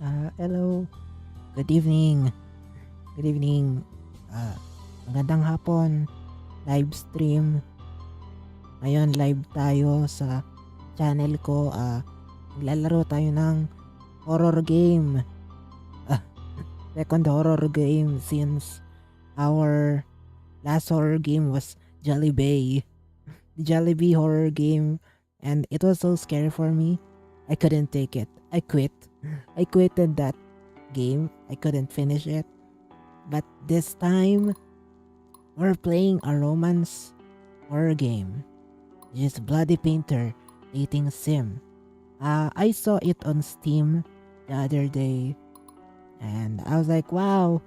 Hello. Good evening. Good evening. Magandang hapon. Live stream. Ngayon live tayo sa channel ko. Naglalaro tayo ng horror game. Ah, Second horror game since our last horror game was Jollibee. The Jollibee horror game. And it was so scary for me. I couldn't take it. I quit. I quitted that game. I couldn't finish it. But this time, we're playing a romance horror game. It's Bloody Painter Dating Sim. I saw it on Steam the other day, and I was like, wow,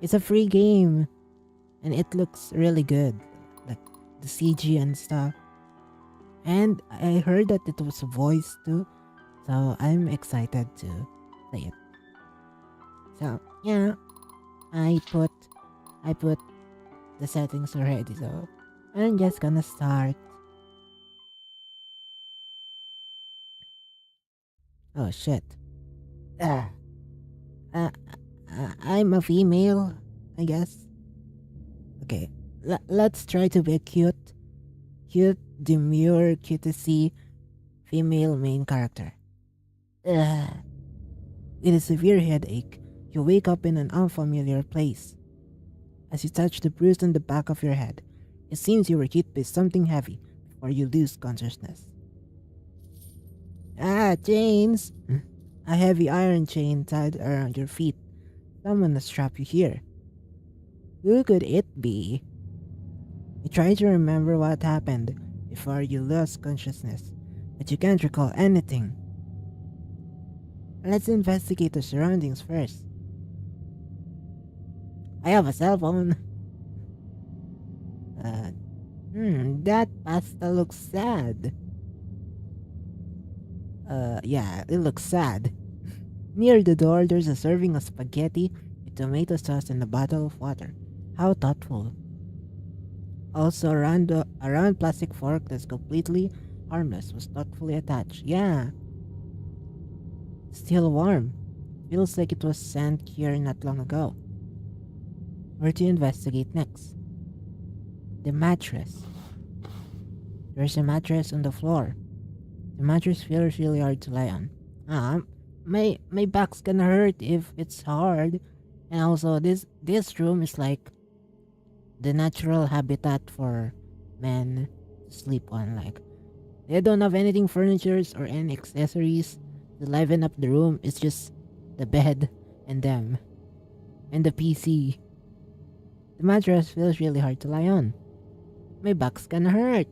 it's a free game, and it looks really good, like the CG and stuff. And I heard that it was voiced too, so I'm excited to play it. So yeah, I put the settings already, so I'm just gonna start. Oh shit. Ah, uh, I'm a female, I guess. Okay, let's try to be cute, demure, cutesy female main character. Ugh. With a severe headache, you wake up in an unfamiliar place. As you touch the bruise on the back of your head, it seems you were hit by something heavy before you lose consciousness. Chains! A heavy iron chain tied around your feet. Someone has trapped you here. Who could it be? You try to remember what happened before you lost consciousness, but you can't recall anything. Let's investigate the surroundings first. I have a cell phone. That pasta looks sad. Yeah, it looks sad. Near the door, there's a serving of spaghetti with tomato sauce and a bottle of water. How thoughtful. Also, a round plastic fork that's completely harmless was thoughtfully attached. Yeah. Still warm. Feels like it was sent here not long ago. Where to investigate next? The mattress. There's a mattress on the floor. The mattress feels really hard to lie on. My back's gonna hurt if it's hard. And also, this room is like the natural habitat for men to sleep on. Like, they don't have anything furnitures or any accessories to liven up the room. It's just the bed and them and the PC. The mattress feels really hard to lie on. My back's gonna hurt.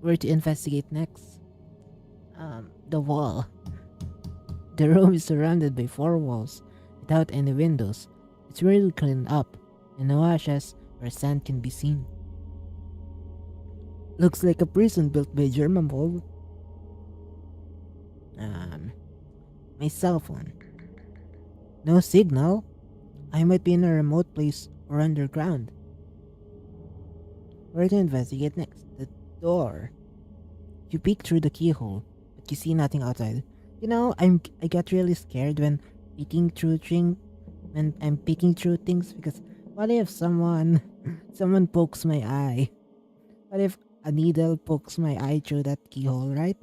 Where to investigate next? The wall. The room is surrounded by four walls without any windows. It's really cleaned up and no ashes or sand can be seen. Looks like a prison built by German mold. My cell phone. No signal. I might be in a remote place or underground. Where to investigate next? The door. You peek through the keyhole, but you see nothing outside. You know, I get really scared when I'm peeking through things because what if someone pokes my eye? What if a needle pokes my eye through that keyhole, right?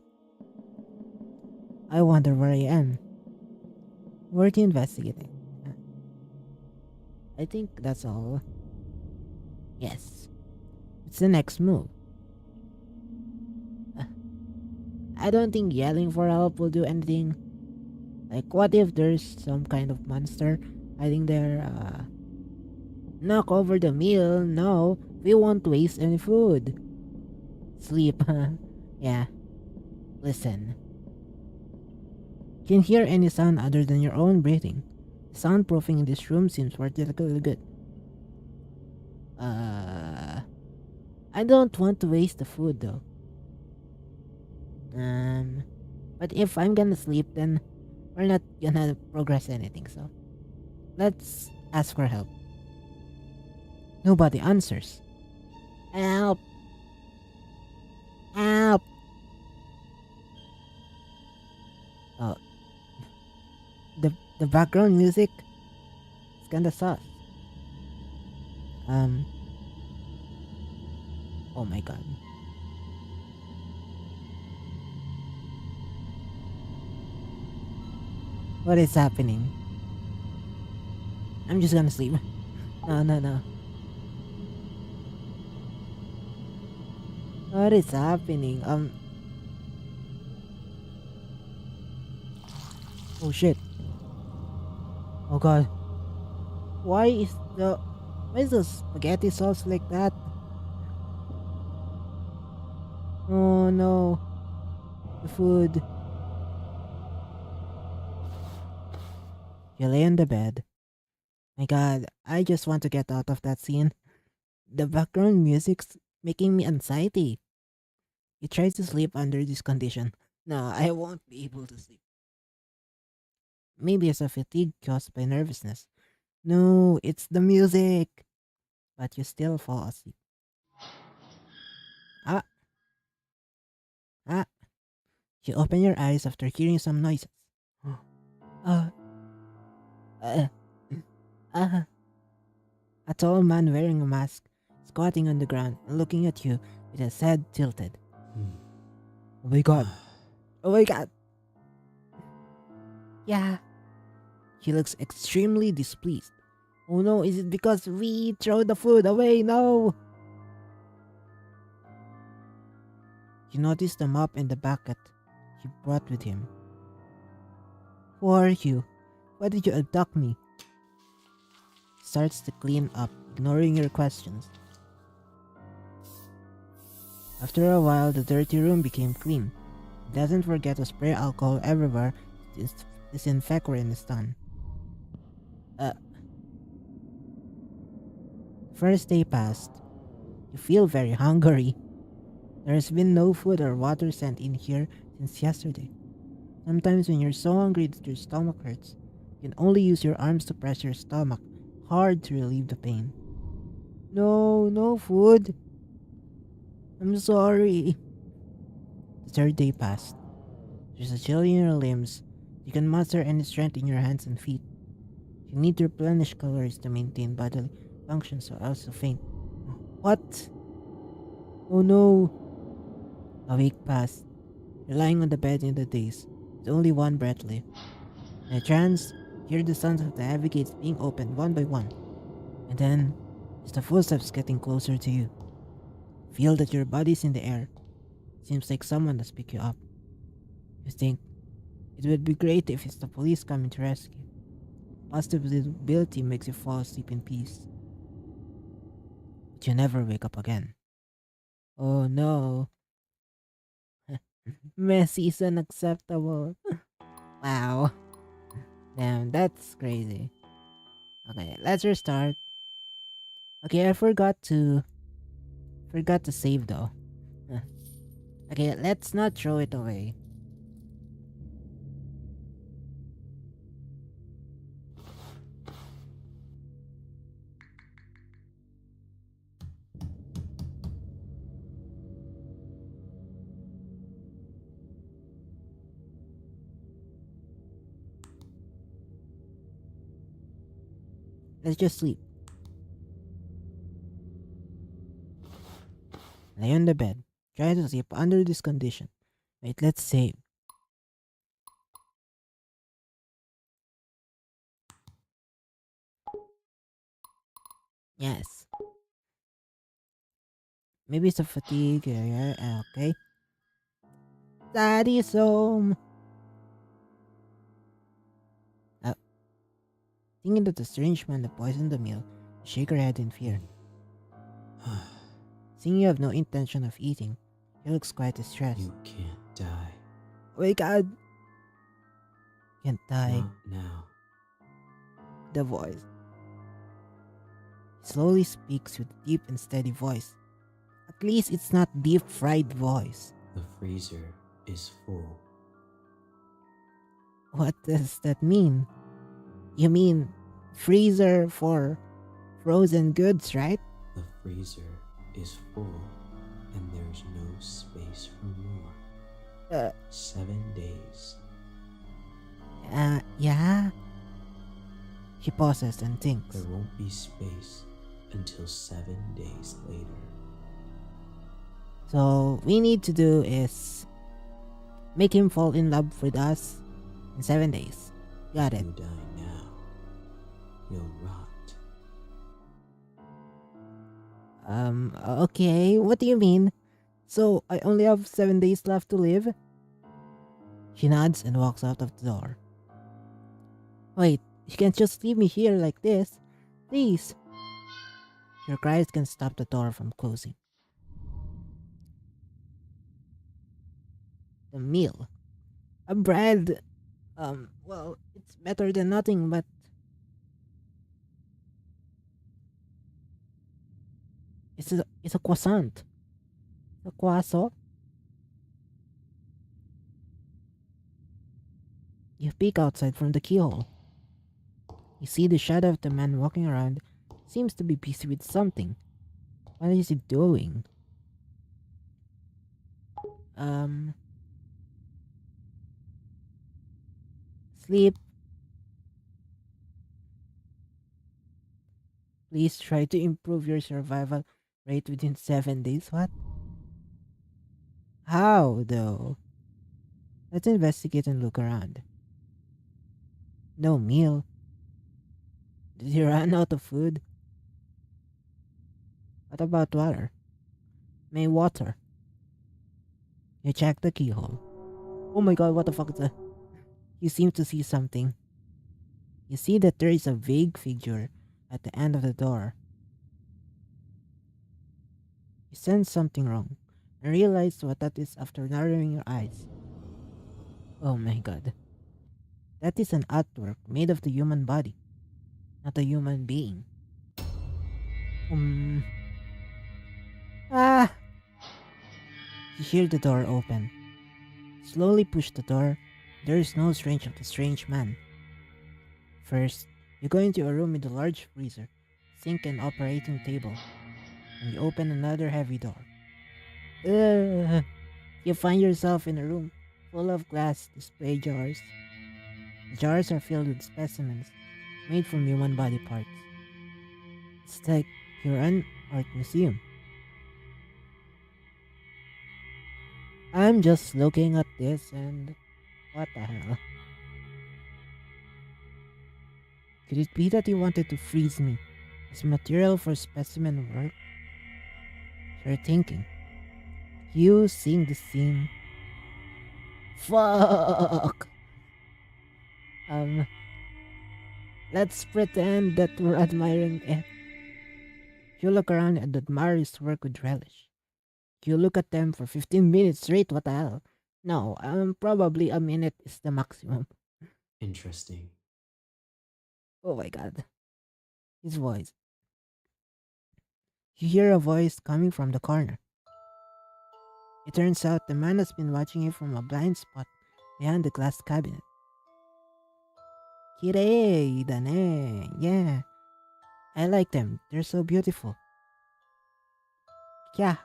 I wonder where I am. Where to investigate? I think that's all. Yes. It's the next move. I don't think yelling for help will do anything. Like, what if there's some kind of monster hiding there? Knock over the meal. No, we won't waste any food. Sleep. Yeah. Listen. Can hear any sound other than your own breathing. Soundproofing in this room seems particularly good. I don't want to waste the food though. But if I'm gonna sleep, then we're not gonna progress anything, so let's ask for help. Nobody answers. Help! Help! Oh, The background music is kinda sus. Um, oh my god. What is happening? I'm just gonna sleep. No, no, no. What is happening? Oh shit. Oh god. Why is the why is the spaghetti sauce like that? Oh no. The food. You lay on the bed. My god, I just want to get out of that scene. The background music's making me anxiety. You try to sleep under this condition. No, I won't be able to sleep. Maybe it's a fatigue caused by nervousness. No, it's the music. But you still fall asleep. Ah, ah. You open your eyes after hearing some noises. Uh, uh, uh. A tall man wearing a mask, squatting on the ground and looking at you with his head tilted. Oh my god. Oh my god. Yeah. He looks extremely displeased. Oh no, is it because we throw the food away? No! You notice the mop and the bucket he brought with him. Who are you? Why did you abduct me? He starts to clean up, ignoring your questions. After a while, the dirty room became clean. He doesn't forget to spray alcohol everywhere to disinfect when it's done. Uh, First day passed. You feel very hungry. There has been no food or water sent in here since yesterday. Sometimes when you're so hungry that your stomach hurts, you can only use your arms to press your stomach hard to relieve the pain. No, no food. I'm sorry. The third day passed. There's a chill in your limbs. You can muster any strength in your hands and feet. You need to replenish calories to maintain bodily functions or else you faint. What? Oh no. A week passed. You're lying on the bed in the daze, with only one breath left. In a trance, you hear the sounds of the heavy gates being opened one by one, and then there's the footsteps getting closer to you. Feel that your body's in the air. Seems like someone has picked you up. You think it would be great if it's the police coming to rescue. Possibility makes you fall asleep in peace, but you never wake up again. Oh no. Messy is unacceptable. Wow. Damn, that's crazy. Okay, let's restart. Okay, I forgot to save though. Okay, let's not throw it away. Let's just sleep. Lay on the bed. Try to sleep under this condition. Wait, let's save. Yes. Maybe it's a fatigue. Okay. Daddy's home. Uh, Thinking that the strange man that poisoned the meal, you shake her head in fear. Seeing you have no intention of eating, he looks quite distressed. You can't die. Oh my god. Can't die. Not now. The voice. He slowly speaks with a deep and steady voice. At least it's not deep fried voice. The freezer is full. What does that mean? You mean freezer for frozen goods, right? The freezer is full, and there's no space for more. Uh, 7 days. yeah? She pauses and There thinks. won't be space until 7 days later. So we need to do is make him fall in love with us in 7 days. Got it. You die now, you'll rot. Okay, what do you mean? So I only have 7 days left to live? She nods and walks out of the door. Wait, you can't just leave me here like this. Please. Your cries can stop the door from closing. The meal. A bread. Well, it's better than nothing, but it's a croissant. A croissant? You peek outside from the keyhole. You see the shadow of the man walking around. Seems to be busy with something. What is he doing? Um, Sleep. Please try to improve your survival rate within 7 days. What? How, though? Let's investigate and look around. No meal. Did you run out of food? What about water? May water. You check the keyhole. Oh my god, what the fuck is that? You seem to see something. You see that there is a vague figure at the end of the door. You sense something wrong and realize what that is after narrowing your eyes. Oh my god. That is an artwork made of the human body, not a human being. Um. Ah! You hear the door open. Slowly push the door. There is no strange of the strange man. First, you go into a room with a large freezer, sink and operating table, and you open another heavy door. Ugh. You find yourself in a room full of glass display jars. The jars are filled with specimens made from human body parts. It's like you're an art museum. I'm just looking at this and what the hell? Could it be that he wanted to freeze me as material for specimen work? You're thinking. You seeing the scene. Fuck! Um, let's pretend that we're admiring it. You look around and admire his work with relish. You look at them for 15 minutes straight, what the hell? No, probably a minute is the maximum. Interesting. Oh my god. His voice. You hear a voice coming from the corner. It turns out the man has been watching you from a blind spot behind the glass cabinet. Kirei, dane. Yeah, I like them. They're so beautiful. Yeah.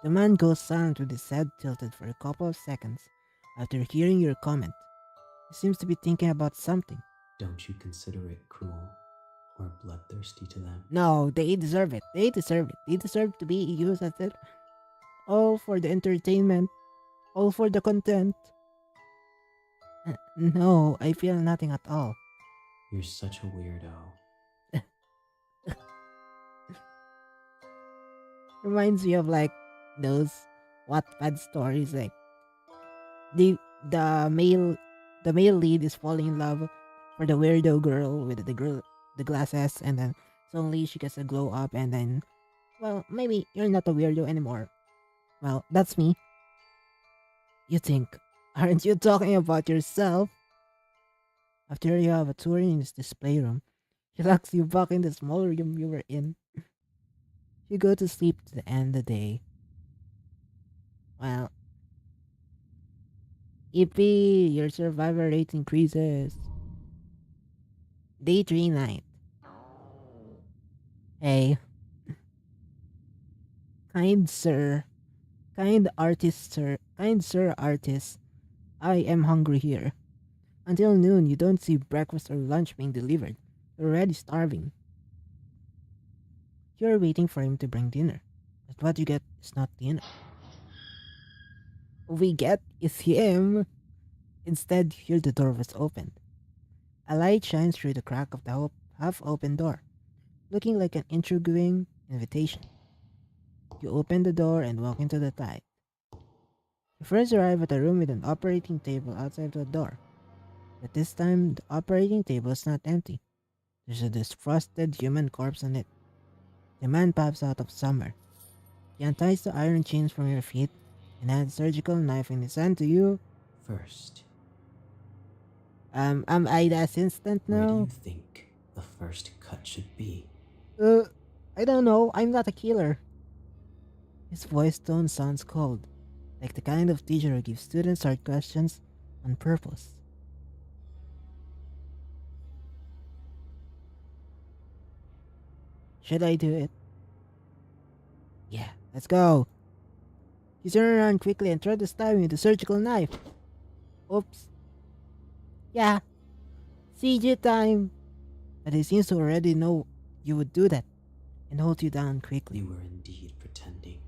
The man goes silent with his head tilted for a couple of seconds after hearing your comment. He seems to be thinking about something. Don't you consider it cruel or bloodthirsty to them? No, they deserve it. They deserve it. They deserve to be used as it. All for the entertainment. All for the content. No, I feel nothing at all. You're such a weirdo. Reminds me of like those Wattpad stories, like the the male the male lead is falling in love for the weirdo girl with the glasses, and then suddenly she gets a glow up, and then well, maybe you're not a weirdo anymore. Well, that's me. You think, aren't you talking about yourself? After you have a tour in his display room, he locks you back in the small room you were in. You go to sleep to the end of the day. Well, yippee, your survivor rate increases. Day 3 night. Hey, kind sir, kind sir artist, I am hungry here. Until noon, you don't see breakfast or lunch being delivered. You're already starving. You're waiting for him to bring dinner. But what you get is not dinner. What we get is him. Instead, you hear the door was opened. A light shines through the crack of the half-open door, looking like an intriguing invitation. You open the door and walk into the light. You first arrive at a room with an operating table outside the door. But this time, the operating table is not empty. There's a defrosted human corpse on it. The man pops out of somewhere. He unties the iron chains from your feet and hands a surgical knife in his hand to you. First, Am I the assistant where do now? you think the first cut should be? I don't know. I'm not a killer. His voice tone sounds cold, like the kind of teacher who gives students hard questions on purpose. Should I do it? Yeah, let's go. You turn around quickly and try to stab me with the surgical knife. Oops. Yeah, CG time. But he seems to already know you would do that and hold you down quickly. You were indeed pretending.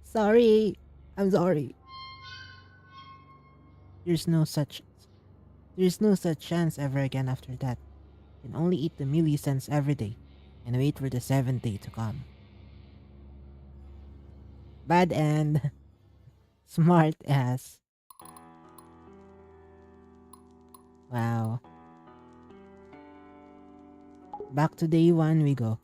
Sorry. I'm sorry. There's no such chance ever again after that. You can only eat the mealy cents every day and wait for the seventh day to come. Bad end. Smart ass. Wow. Back to day one we go.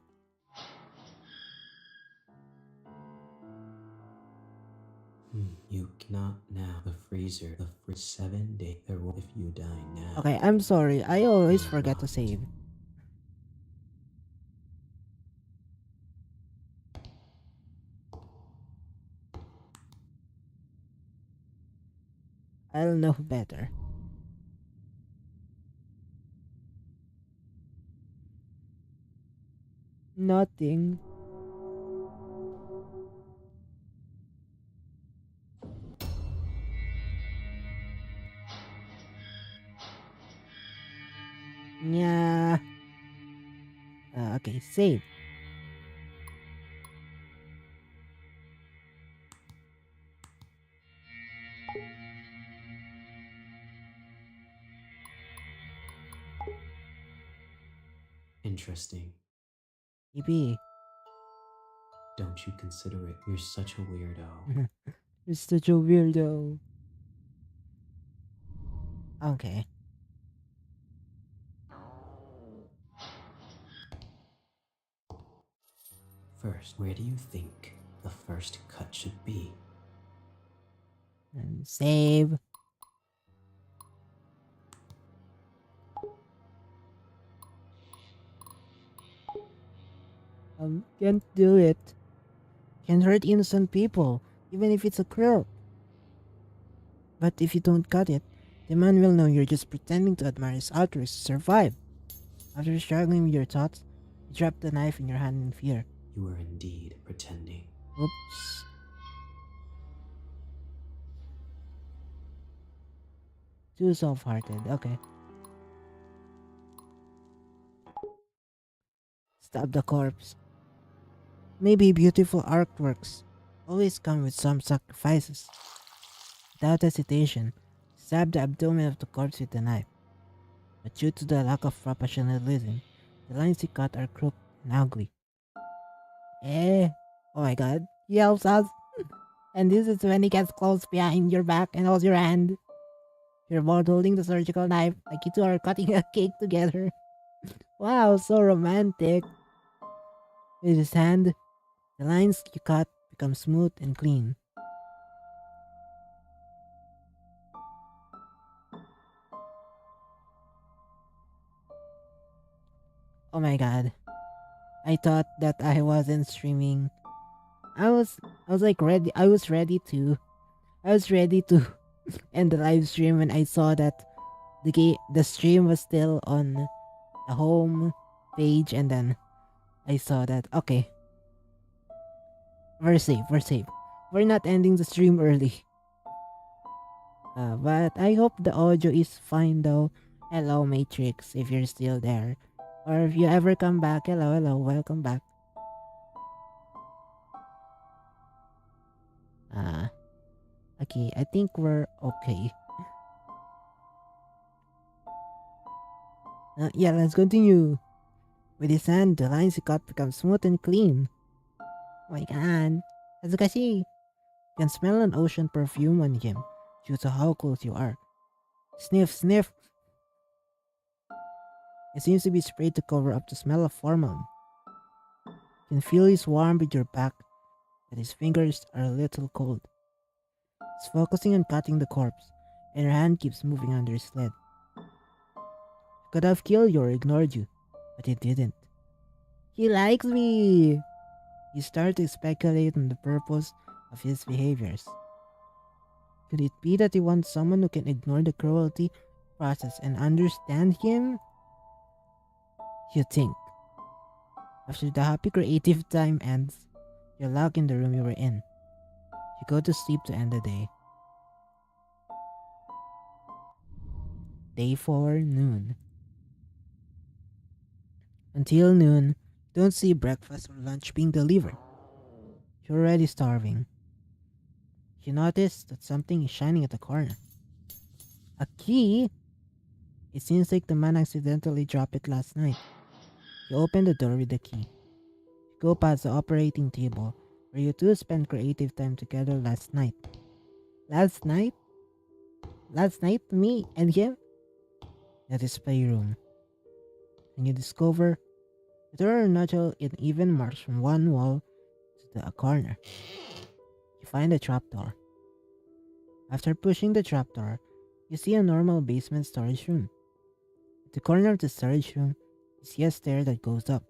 You cannot now. The freezer. The 7 day. There will if you die now. Okay, I'm sorry. I always forget to save. I'll know better. Nothing. Yeah. Okay, save. Interesting. Yippee. Don't you consider it? You're such a weirdo. You're such a weirdo. Okay. First, where do you think the first cut should be? And save. Can't do it. Can't hurt innocent people, even if it's a crow. But if you don't cut it, the man will know you're just pretending to admire his outbursts to survive. After struggling with your thoughts, you drop the knife in your hand in fear. You were indeed pretending. Oops. Too soft-hearted. Okay. Stab the corpse. Maybe beautiful artworks always come with some sacrifices. Without hesitation, stab the abdomen of the corpse with the knife. But due to the lack of professionalism, the lines he cut are crooked and ugly. Oh my god, he helps us. And this is when he gets close behind your back and holds your hand. You're both holding the surgical knife like you two are cutting a cake together. Wow, so romantic. With his hand, the lines you cut become smooth and clean. Oh my god. I thought that I wasn't streaming. I was like ready. I was ready to end the live stream when I saw that the stream was still on the home page, and then I saw that okay. We're safe, we're safe. We're not ending the stream early. But I hope the audio is fine though. Hello, Matrix, if you're still there. Or if you ever come back, hello, hello, welcome back. Uh, okay, I think we're okay. Yeah, let's continue. With his hand, the lines he cut become smooth and clean. Oh my god. As you can see, you can smell an ocean perfume on him due to how close you are. Sniff, sniff. It seems to be sprayed to cover up the smell of formalin. You can feel his warm with your back, but his fingers are a little cold. He's focusing on cutting the corpse, and your hand keeps moving under his sled. He could have killed you or ignored you, but he didn't. He likes me! You start to speculate on the purpose of his behaviors. Could it be that he wants someone who can ignore the cruelty process and understand him? You think. After the happy creative time ends, you're locked in the room you were in. You go to sleep to end the day. Day 4, noon. Until noon, you don't see breakfast or lunch being delivered. You're already starving. You notice that something is shining at the corner. A key? It seems like the man accidentally dropped it last night. You open the door with the key. You go past the operating table where you two spent creative time together last night. Last night? Last night, me and him? The display room. And you discover that there are not even marks from one wall to the corner. You find a trapdoor. After pushing the trapdoor, you see a normal basement storage room. At the corner of the storage room, you see a stair that goes up.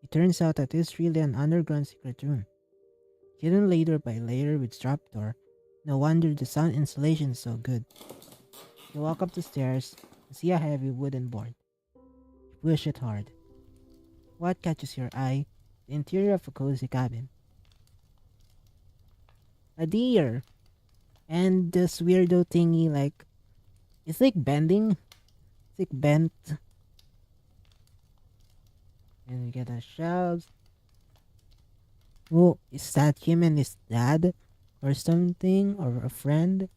It turns out that it's really an underground secret room. Hidden layer by layer with trapdoor. No wonder the sound insulation is so good. You walk up the stairs and see a heavy wooden board. You push it hard. What catches your eye? The interior of a cozy cabin. A deer! And this weirdo thingy, like, it's like bending. It's like bent. And we get the shelves. Oh, is that him and his dad? Or something? Or a friend?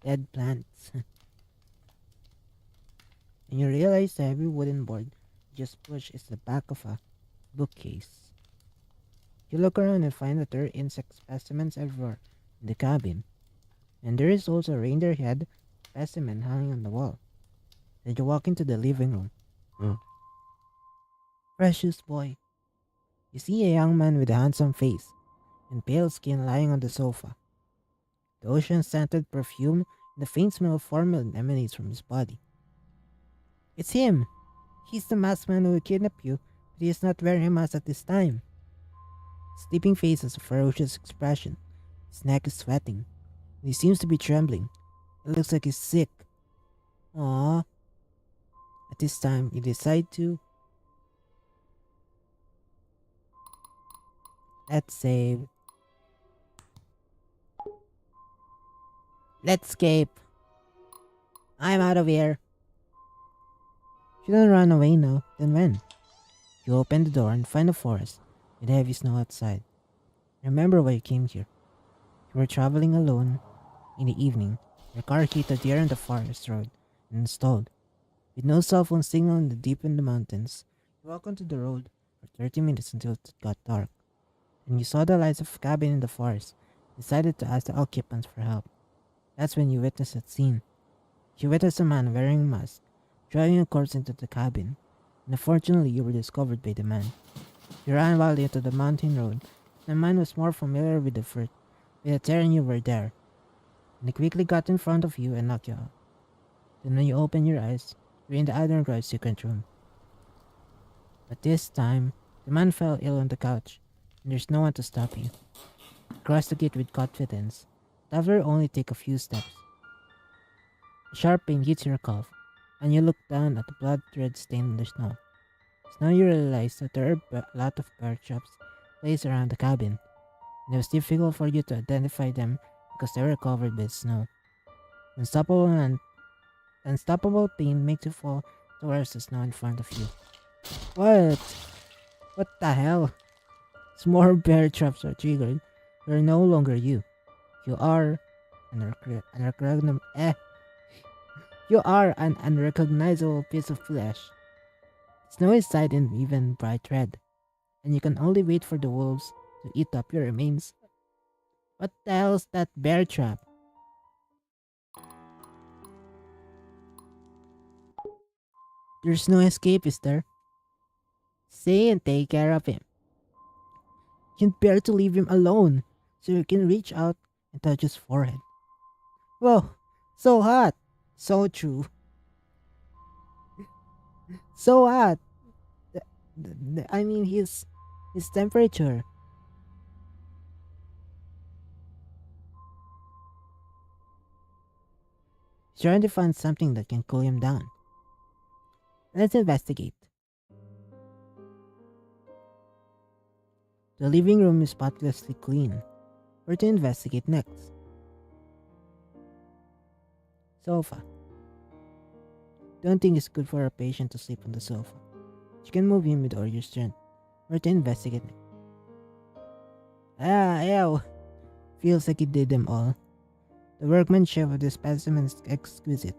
Dead plants. And you realize the heavy wooden board you just pushed is the back of a bookcase. You look around and find that there are insect specimens everywhere in the cabin. And there is also a reindeer head specimen hanging on the wall. Then you walk into the living room. Oh. Precious boy. You see a young man with a handsome face and pale skin lying on the sofa. The ocean-scented perfume and the faint smell of formalin emanates from his body. It's him! He's the masked man who will kidnap you, but he is not wearing a mask at this time. His sleeping face has a ferocious expression. His neck is sweating, and he seems to be trembling. It looks like he's sick. Aww. At this time, you decide to... Let's save. Let's escape. I'm out of here. If you don't run away now, then when? You open the door and find a forest with heavy snow outside. Remember why you came here. You were traveling alone. In the evening, your car hit a deer on the forest road and stalled. With no cell phone signal in the deep in the mountains, you walked onto the road for 30 minutes until it got dark. When you saw the lights of a cabin in the forest, you decided to ask the occupants for help. That's when you witnessed a scene. You witnessed a man wearing a mask, driving a corpse into the cabin, and unfortunately you were discovered by the man. You ran wildly into the mountain road, and the man was more familiar with the terrain you were there, and he quickly got in front of you and knocked you out. Then when you open your eyes, you're in the underground secret room. But this time, the man fell ill on the couch, and there's no one to stop you. You cross the gate with confidence. That will only take a few steps. A sharp pain hits your calf, and you look down at the blood-red stain on the snow. So now you realize that there are a lot of bear traps placed around the cabin, and it was difficult for you to identify them because they were covered by snow. Unstoppable and unstoppable pain makes you fall towards the snow in front of you. What? What the hell? As more bear traps are triggered, you're no longer you. You are you are an unrecognizable piece of flesh. Snow is dyed in even bright red, and you can only wait for the wolves to eat up your remains. What the hell's that bear trap? There's no escape, is there? Stay and take care of him. You can't bear to leave him alone, so you can reach out and touch his forehead. Whoa, so hot. So true. So hot. I mean, his temperature. He's trying to find something that can cool him down. Let's investigate. The living room is spotlessly clean. Where to investigate next? Sofa. Don't think it's good for a patient to sleep on the sofa. You can move him with all your strength. Where to investigate next? Ah, ew. Feels like he did them all. The workmanship of this specimen is exquisite.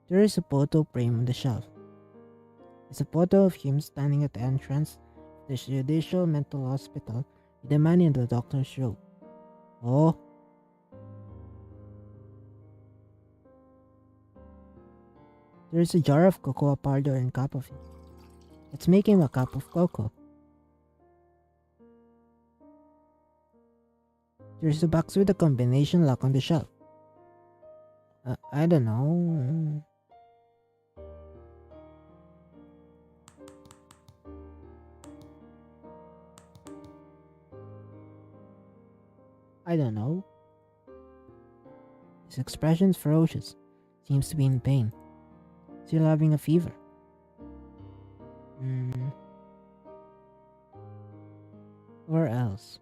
There is a photo frame on the shelf. It's a photo of him standing at the entrance of the Judicial Mental Hospital with the man in the doctor's robe. Oh. There is a jar of cocoa powder and cup of it. Let's make him a cup of cocoa. There's a box with a combination lock on the shelf. I don't know. I don't know. His expression's ferocious. Seems to be in pain. Still having a fever. Where else?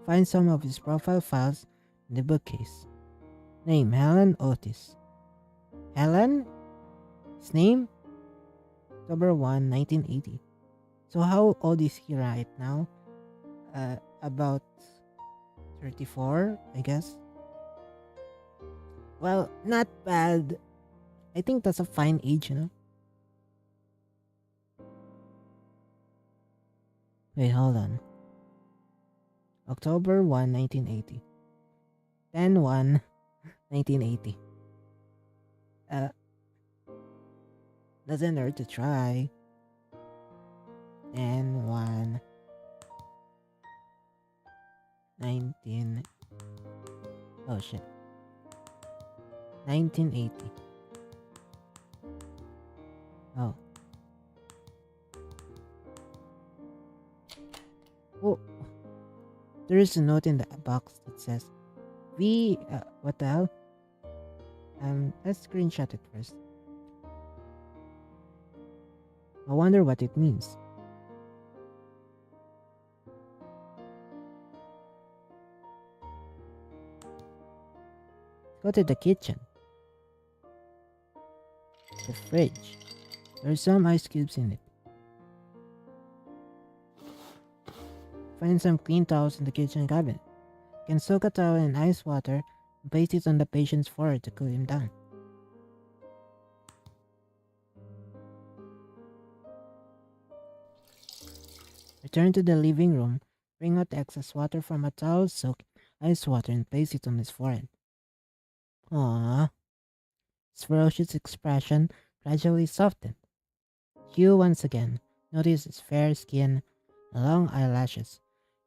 Find some of his profile files in the bookcase. Name Helen Otis. Helen? His name? October 1, 1980. So how old is he right now? About 34, I guess. Well, not bad. I think that's a fine age, you know? Wait, hold on. October 1, 1980. 10-1, 1980. Doesn't hurt to try. 10-1, 19... Oh shit. 1980. Oh. Oh. There is a note in the box that says, what the hell? Let's screenshot it first. I wonder what it means. Go to the kitchen. The fridge. There's some ice cubes in it. Find some clean towels in the kitchen cabinet. You can soak a towel in ice water and place it on the patient's forehead to cool him down. Return to the living room, bring out the excess water from a towel, soak ice water and place it on his forehead. Aww. His ferocious expression gradually softened. Hugh once again noticed his fair skin, long eyelashes,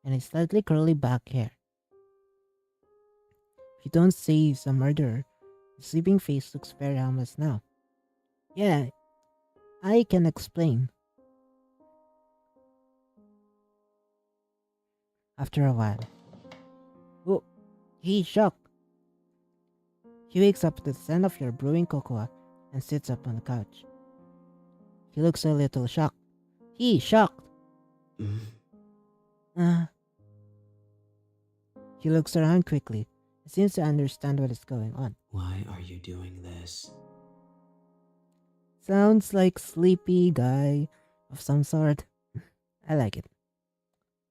and his slightly curly back hair. If you don't say he's a murderer, his sleeping face looks very harmless now. Yeah, I can explain. After a while. Oh, he's shocked. He wakes up to the scent of your brewing cocoa and sits up on the couch. He looks a little shocked. He's shocked. She looks around quickly and seems to understand what is going on. Why are you doing this? Sounds like sleepy guy of some sort. I like it.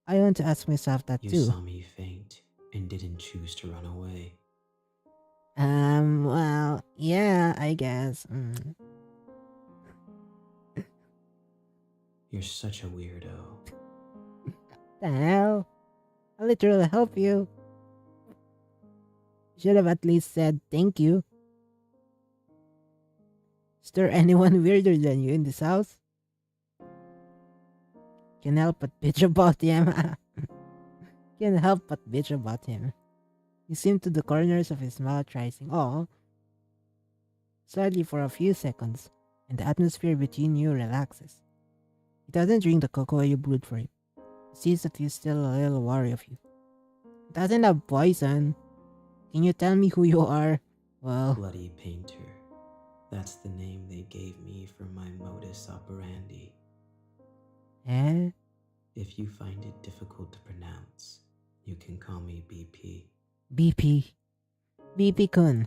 I want to ask myself that You too. saw me faint and didn't choose to run away. Well, yeah, I guess. You're such a weirdo. The hell? I'll literally help you. Should have at least said thank you. Is there anyone weirder than you in this house? Can't help but bitch about him. Can't help but bitch about him. He seemed to the corners of his mouth rising, oh, slightly for a few seconds, and the atmosphere between you relaxes. He doesn't drink the cocoa you brewed for him. He sees that he's still a little wary of you. It doesn't have poison. Can you tell me who you are? Well, Bloody Painter. That's the name they gave me for my modus operandi. eh? If you find it difficult to pronounce, you can call me BP. BP. BP-kun.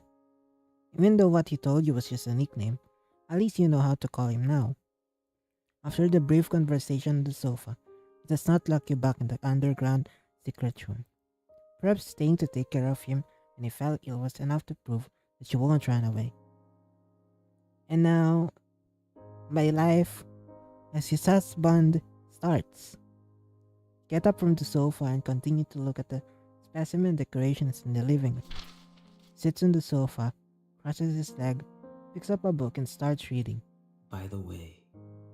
Even though what he told you was just a nickname, at least you know how to call him now. After the brief conversation on the sofa, it does not lock you back in the underground secret room. Perhaps staying to take care of him when he fell ill was enough to prove that you won't run away. And now, my life as his husband starts. Get up from the sofa and continue to look at the specimen decorations in the living room. Sits on the sofa, crosses his leg, picks up a book and starts reading. By the way,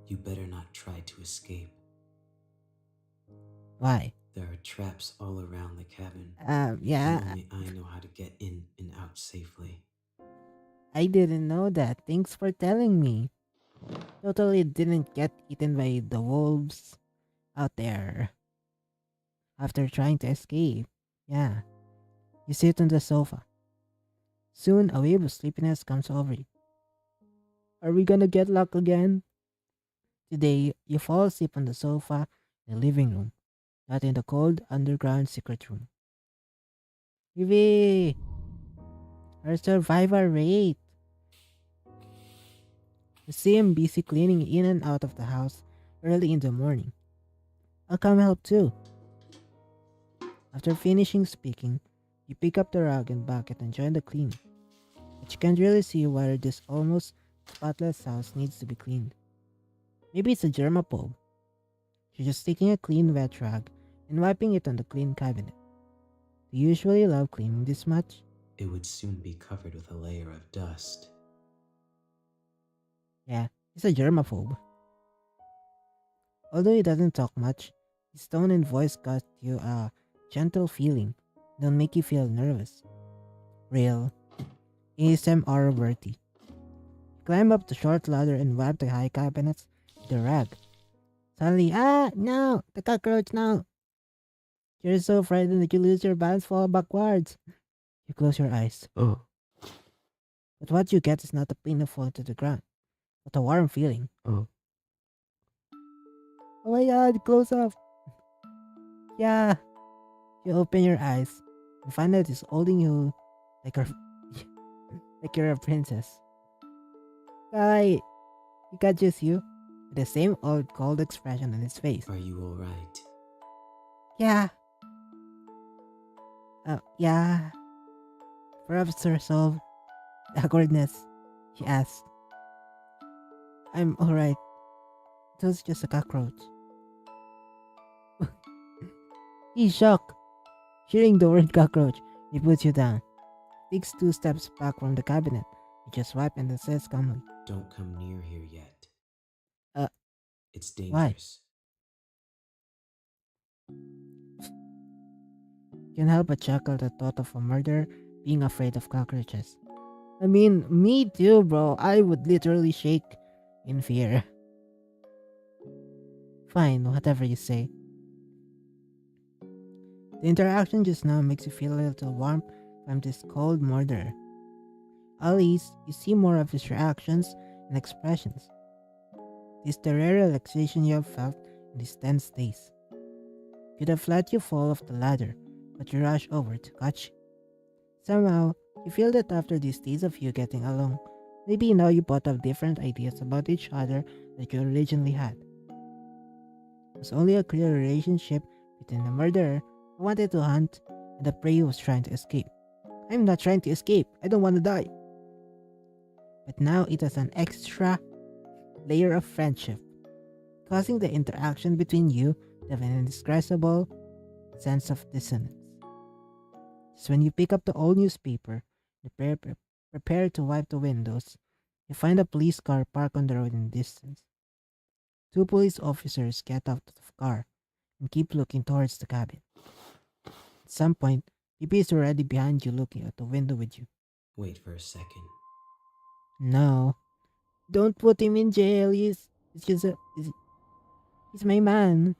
you better not try to escape. Why? There are traps all around the cabin. Yeah, And only I know how to get in and out safely. I didn't know that. Thanks for telling me. Totally didn't get eaten by the wolves out there after trying to escape. Yeah. You sit on the sofa. Soon a wave of sleepiness comes over you. Are we gonna get luck again? Today, you fall asleep on the sofa in the living room, not in the cold underground secret room. Vivi! Our survivor rate! You see him busy cleaning in and out of the house early in the morning. I'll come help too. After finishing speaking, you pick up the rug and bucket and join the cleaning. But you can't really see whether this almost spotless house needs to be cleaned. Maybe it's a germaphobe. You're just taking a clean wet rag and wiping it on the clean cabinet. Do you usually love cleaning this much? It would soon be covered with a layer of dust. Yeah, he's a germaphobe. Although he doesn't talk much, his tone and voice got you a gentle feeling. Don't make you feel nervous. Real. ASMR worthy. Climb up the short ladder and wipe the high cabinets with the rag. Suddenly, no! The cockroach, no! You're so frightened that you lose your balance, fall backwards. You close your eyes. Oh. But what you get is not a pain of falling to the ground, but a warm feeling. Oh. Oh my god, close up! Yeah! You open your eyes and find that it's holding you like a like you're a princess. Guy, he catches you with the same old cold expression on his face. Are you alright? Yeah. Yeah. Perhaps to resolve the awkwardness, she asked. I'm alright. It was just a cockroach. He's shocked. Hearing the word cockroach, he puts you down. Takes 2 steps back from the cabinet. He just wipes and then says calmly, Don't come near here yet. Uh, It's why? dangerous. Can't help but chuckle at the thought of a murderer being afraid of cockroaches. I mean, me too, bro. I would literally shake in fear. Fine, whatever you say. The interaction just now makes you feel a little warm from this cold murderer. At least, you see more of his reactions and expressions. This is the rare relaxation you have felt in these tense days. Could have let you fall off the ladder, but you rush over to catch it. Somehow, you feel that after these days of you getting along, maybe now you both have different ideas about each other that you originally had. It was only a clear relationship between the murderer who wanted to hunt and the prey who was trying to escape. I'm not trying to escape, I don't want to die. But now it has an extra layer of friendship, causing the interaction between you to have an indescribable sense of dissonance. Just when you pick up the old newspaper and prepare to wipe the windows, you find a police car parked on the road in the distance. Two police officers get out of the car and keep looking towards the cabin. At some point, PP is already behind you looking out the window with you. Wait for a second. No, don't put him in jail. He's just he's my man.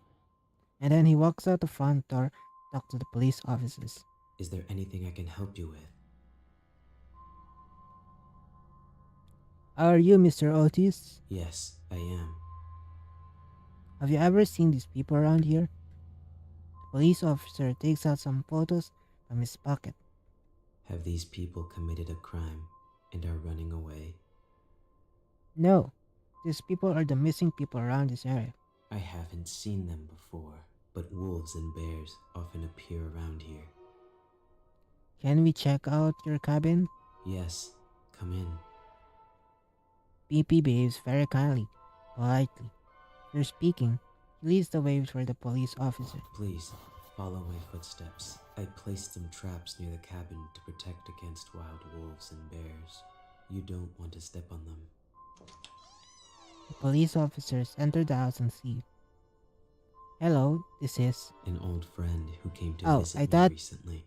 And then he walks out the front door to talk to the police officers. Is there anything I can help you with? Are you Mr. Otis? Yes, I am. Have you ever seen these people around here? The police officer takes out some photos from his pocket. Have these people committed a crime and are running away? No, these people are the missing people around this area. I haven't seen them before, but wolves and bears often appear around here. Can we check out your cabin? Yes, come in. PP behaves very kindly, politely. You're speaking. He leads the way for the police officer. Please, follow my footsteps. I placed some traps near the cabin to protect against wild wolves and bears. You don't want to step on them. The police officers enter the house and see. Hello, this is... An old friend who came to Oh, visit I me thought- recently.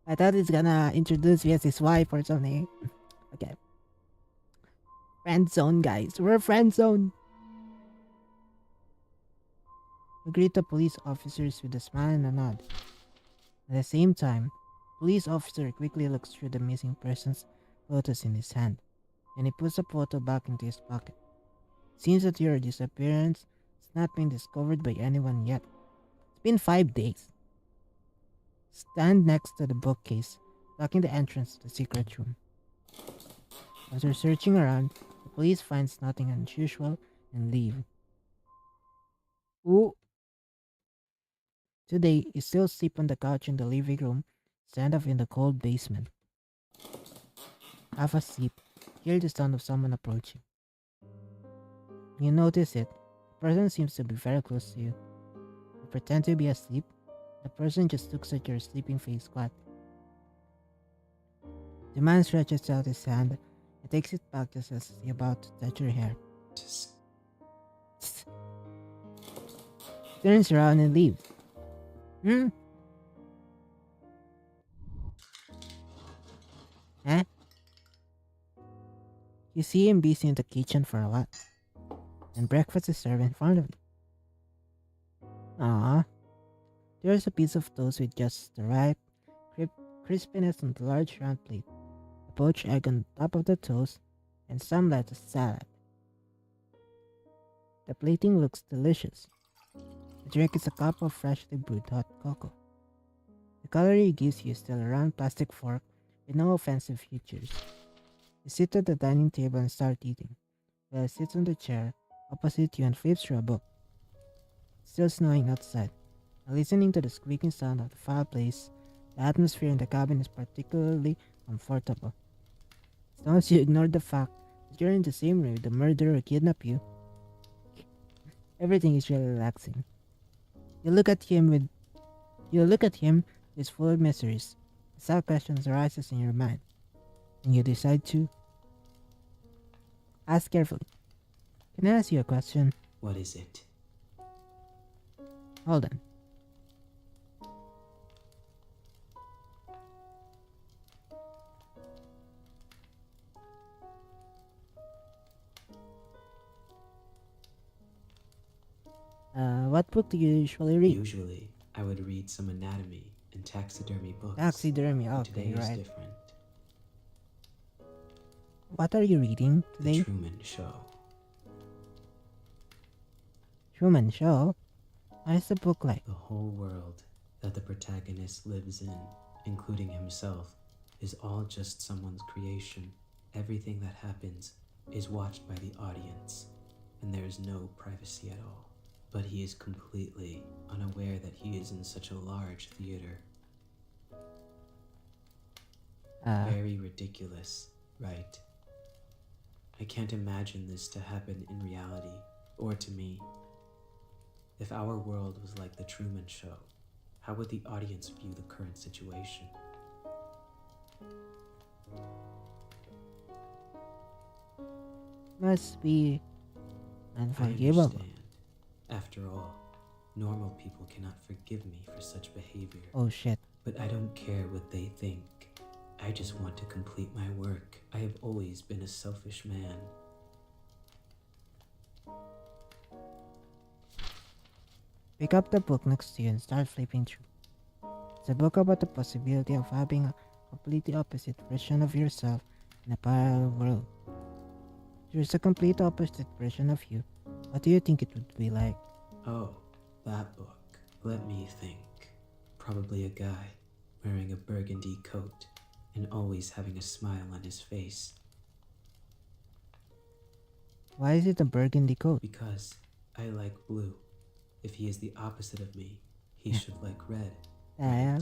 I thought he's gonna introduce me as his wife or something. Okay. Friend zone, guys. We're friend zone. We greet the police officers with a smile and a nod. At the same time, police officer quickly looks through the missing person's photos in his hand, and he puts a photo back into his pocket. Seems that your disappearance has not been discovered by anyone yet. It's been 5 days. Stand next to the bookcase, blocking the entrance to the secret room. After searching around, the police finds nothing unusual and leave. Ooh. Today, you still sleep on the couch in the living room, stand up in the cold basement. Half asleep, hear the sound of someone approaching. You notice it. The person seems to be very close to you. You pretend to be asleep. The person just looks at your sleeping face quietly. The man stretches out his hand and takes it back just as he's about to touch your hair. Just Turns around and leaves. Huh? You see him busy in the kitchen for a while, and breakfast is served in front of him. Ah, there's a piece of toast with just the right crispiness on the large round plate, a poached egg on top of the toast, and some lettuce salad. The plating looks delicious. The drink is a cup of freshly brewed hot cocoa. The color he gives you is still a round plastic fork with no offensive features. You sit at the dining table and start eating, while he sits on the chair opposite you and flips through a book. It's still snowing outside, and listening to the squeaking sound of the fireplace, the atmosphere in the cabin is particularly comfortable. As long as you ignore the fact that you're in the same room with the murderer who kidnapped you, everything is really relaxing. You look at him with full of mysteries. Some questions arises in your mind, and you decide to ask carefully. Can I ask you a question? what is it? Hold on. What book do you usually read? Usually, I would read some anatomy and taxidermy books. Taxidermy, But okay, today is right. different. What are you reading The today? Truman Show. Truman Show? What is the book like? The whole world that the protagonist lives in, including himself, is all just someone's creation. Everything that happens is watched by the audience, and there is no privacy at all. But he is completely unaware that he is in such a large theater. Uh, Very ridiculous, right? I can't imagine this to happen in reality, or to me. If our world was like the Truman Show, how would the audience view the current situation? must be I unforgivable. understand. After all, normal people cannot forgive me for such behavior. Oh shit. But I don't care what they think. I just want to complete my work. I have always been a selfish man. Pick up the book next to you and start flipping through. It's a book about the possibility of having a completely opposite version of yourself in a parallel world. There's a complete opposite version of you. What do you think it would be like? Oh, that book. Let me think. Probably a guy wearing a burgundy coat and always having a smile on his face. Why is it a burgundy coat? Because I like blue. If he is the opposite of me, he Yeah. should like red. Yeah.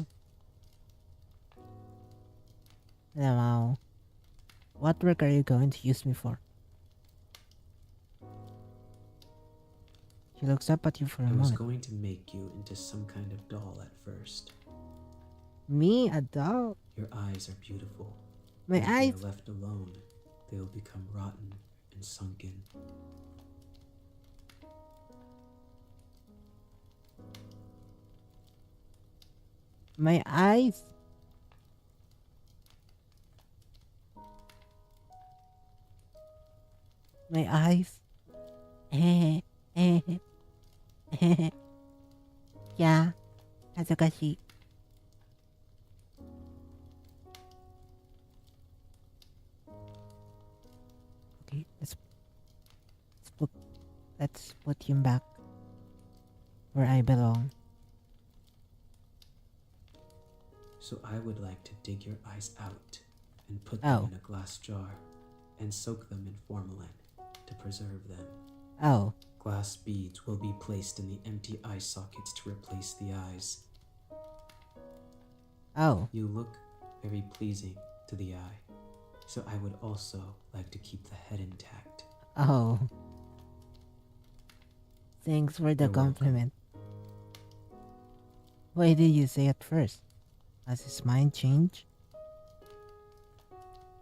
Now, what work are you going to use me for? She looks up at you for a I was moment. going to make you into some kind of doll at first. Me, a doll? Your eyes are beautiful. My If they eyes? are left alone, they will become rotten and sunken. My eyes? My eyes? Eh, eh, eh. Yeah, 恥ずかしい. Okay, let's put him back where I belong. So I would like to dig your eyes out and put them Oh. in a glass jar and soak them in formalin to preserve them. Oh, Glass beads will be placed in the empty eye sockets to replace the eyes. oh, You look very pleasing to the eye, so I would also like to keep the head intact. oh. Thanks for the You're welcome. compliment. Why did you say it first? Has his mind changed?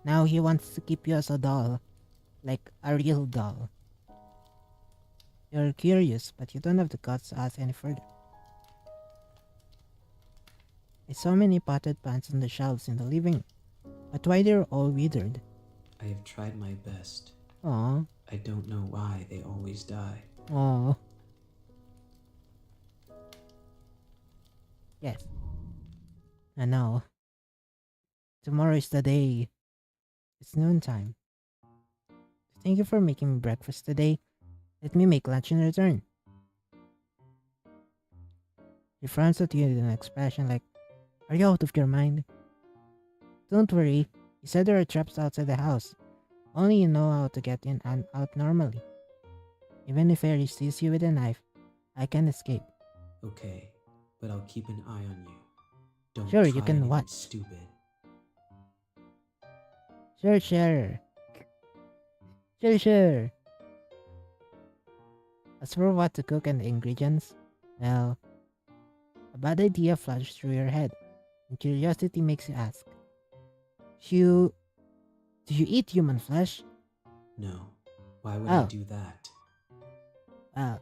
Now he wants to keep you as a doll. Like a real doll. You're curious, but you don't have the guts to ask any further. I saw many potted plants on the shelves in the living room, but why they're all withered? I have tried my best. Aw, I don't know why they always die. aw. Yes. I know. Tomorrow is the day. It's noontime. Thank you for making me breakfast today. Let me make lunch in return. He frowns at you with an expression like, are you out of your mind? Don't worry. He said there are traps outside the house. Only you know how to get in and out normally. Even if Harry sees you with a knife, I can escape. Okay, but I'll keep an eye on you. Don't Sure, try you can anything watch. stupid. Sure, sure. Sure, sure. As for what to cook and the ingredients, well, a bad idea flashes through your head, and curiosity makes you ask. Do you eat human flesh? No, why would I Oh. do that? Well,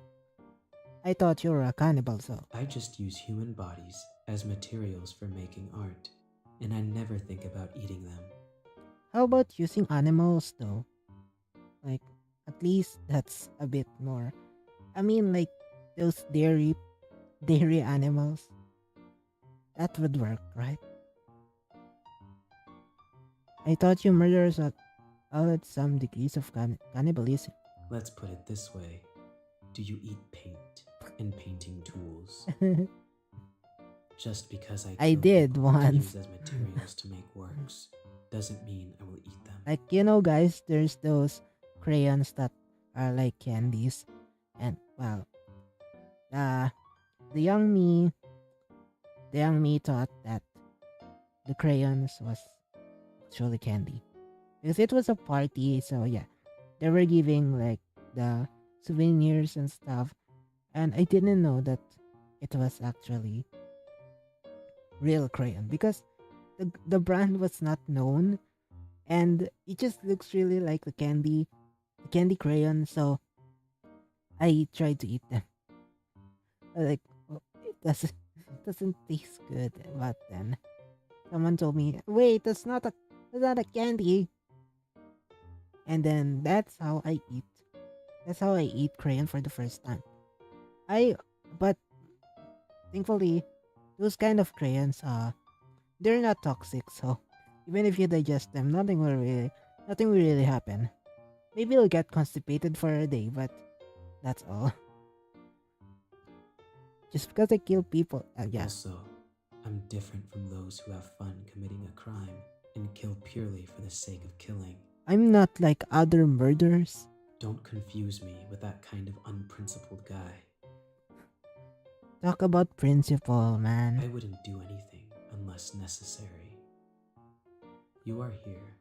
I thought you were a cannibal, so. I just use human bodies as materials for making art, and I never think about eating them. How about using animals, though? Like, at least that's a bit more. I mean, like, those dairy animals. That would work, right? I thought you murderers all had some degrees of cannibalism. Let's put it this way. Do you eat paint and painting tools? Just because I I kill did people to once. use as materials to make works doesn't mean I will eat them. Like, guys, there's those crayons that are like candies. And, well, uh, the young me, the young me thought that the crayons was actually candy. Because it was a party, so yeah, they were giving like the souvenirs and stuff. And I didn't know that it was actually real crayon because the brand was not known and it just looks really like the candy crayon. So I tried to eat them. Like, oh, it doesn't it doesn't taste good. But then someone told me, wait, that's not a candy. And then that's how I eat. That's how I eat crayon for the first time. I but thankfully those kind of crayons they're not toxic, so even if you digest them, nothing will really happen. Maybe you'll get constipated for a day, but that's all. Just because I kill people, yeah. Also, I'm different from those who have fun committing a crime and kill purely for the sake of killing. I'm not like other murderers. Don't confuse me with that kind of unprincipled guy. Talk about principle, man. I wouldn't do anything unless necessary. You are here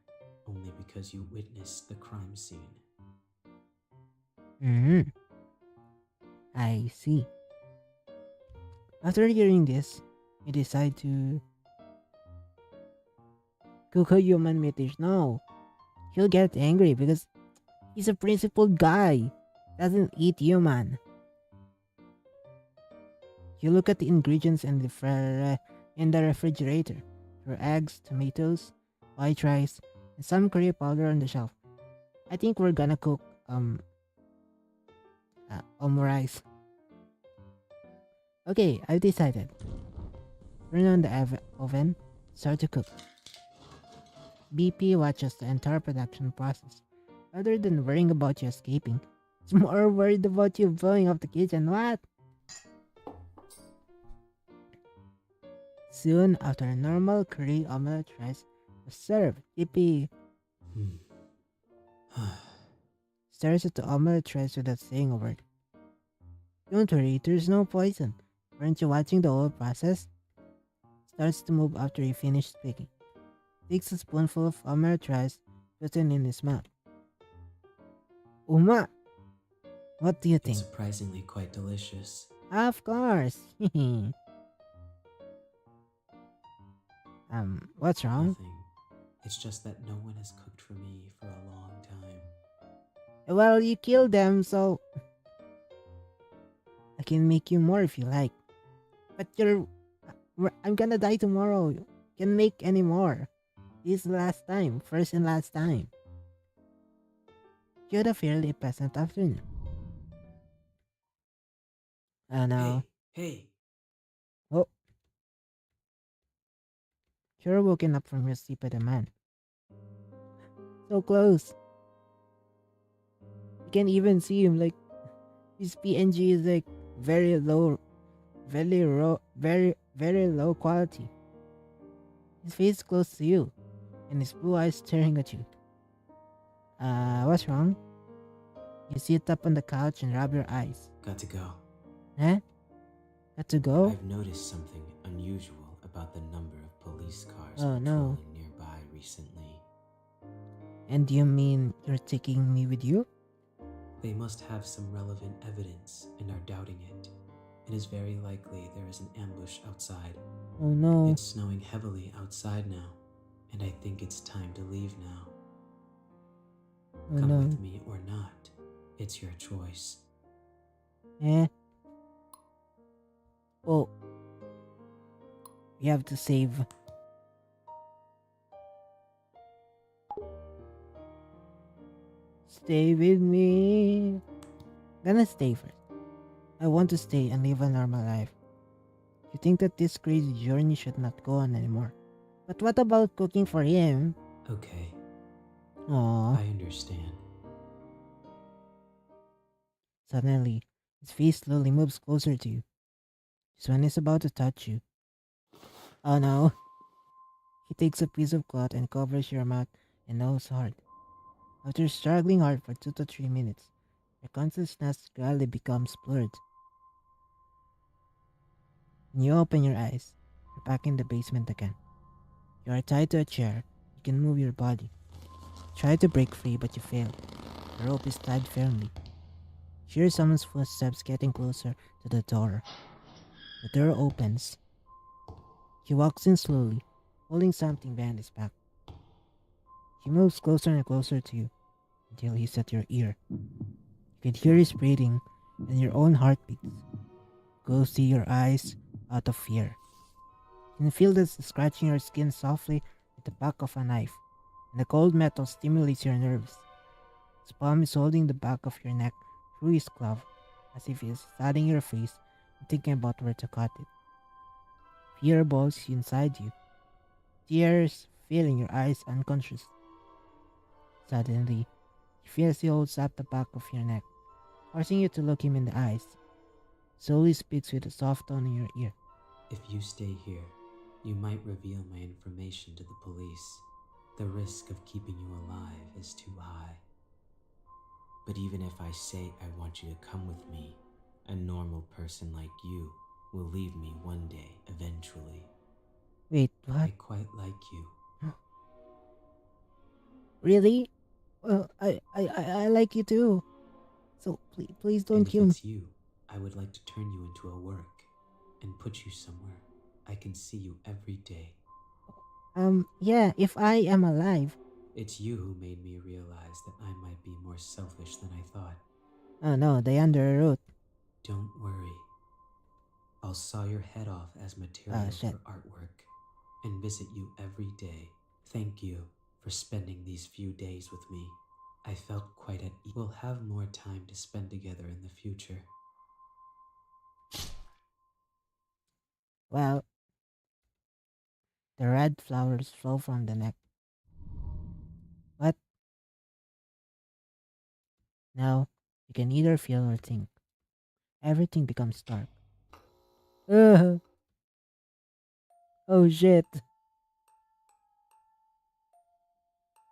only because you witnessed the crime scene. Hmm. I see. After hearing this, you decide to cook a human meat. No, he'll get angry because he's a principled guy. Doesn't eat human. You look at the ingredients in the refrigerator. There are eggs, tomatoes, white rice, and some curry powder on the shelf. I think we're gonna cook rice. Okay, I've decided. Turn on the oven. Start to cook. BP watches the entire production process. Rather than worrying about you escaping, it's more worried about you blowing up the kitchen. What? Soon after a normal curry omelette rice was served, BP stares at the omelette rice without saying a word. Don't worry, there's no poison. Weren't you watching the whole process? Starts to move after he finished speaking. Takes a spoonful of omelette rice, puts it in his mouth. Uma, what do you It's think? surprisingly quite delicious. Of course. What's wrong? Nothing. It's just that no one has cooked for me for a long time. Well, you killed them, so I can make you more if you like. But I'm gonna die tomorrow. Can make any more. This is the last time, first and last time. You had a fairly pleasant afternoon. I know. Hey! Oh, you're woken up from your sleep by the man. So close. You can even see him. Like his PNG is like very low, very low quality. His face is close to you, and his blue eyes staring at you. What's wrong? You sit up on the couch and rub your eyes. Got to go. Huh? Got to go? I've noticed something unusual about the number of police cars Oh, no. patrolling nearby recently. And you mean you're taking me with you? They must have some relevant evidence and are doubting it. It is very likely there is an ambush outside. Oh no. It's snowing heavily outside now, and I think it's time to leave now. Oh Come no. with me or not. It's your choice. Eh? Oh. We have to save. Stay with me. Gonna stay first. I want to stay and live a normal life. You think that this crazy journey should not go on anymore. But what about cooking for him? Okay, Aww. I understand. Suddenly, his face slowly moves closer to you. Just when he's about to touch you, Oh no. He takes a piece of cloth and covers your mouth and nose hard. After struggling hard for 2 to 3 minutes, your consciousness gradually becomes blurred. When you open your eyes, you're back in the basement again. You are tied to a chair. You can move your body. You try to break free, but you fail. The rope is tied firmly. You hear someone's footsteps getting closer to the door. The door opens. He walks in slowly, holding something behind his back. He moves closer and closer to you until he's at your ear. You can hear his breathing and your own heartbeats. Close to your eyes out of fear. You can feel this scratching your skin softly with the back of a knife, and the cold metal stimulates your nerves. His palm is holding the back of your neck through his glove, as if he is studying your face and thinking about where to cut it. Fear boils inside you, tears filling your eyes unconscious. Suddenly, he feels he holds up the back of your neck, forcing you to look him in the eyes. Slowly speaks with a soft tone in your ear. If you stay here, you might reveal my information to the police. The risk of keeping you alive is too high. But even if I say I want you to come with me, a normal person like you will leave me one day eventually. Wait, what? I quite like you. Really? Well, I like you too. So please don't And if kill me. it's you, I would like to turn you into a work and put you somewhere I can see you every day. Yeah, if I am alive. It's you who made me realize that I might be more selfish than I thought. Oh no, they under a root. Don't worry. I'll saw your head off as material Shit. for artwork and visit you every day. Thank you for spending these few days with me. I felt quite at ease. We'll have more time to spend together in the future. Well, the red flowers flow from the neck. But now you can neither feel or think. Everything becomes dark. Ugh. Oh shit.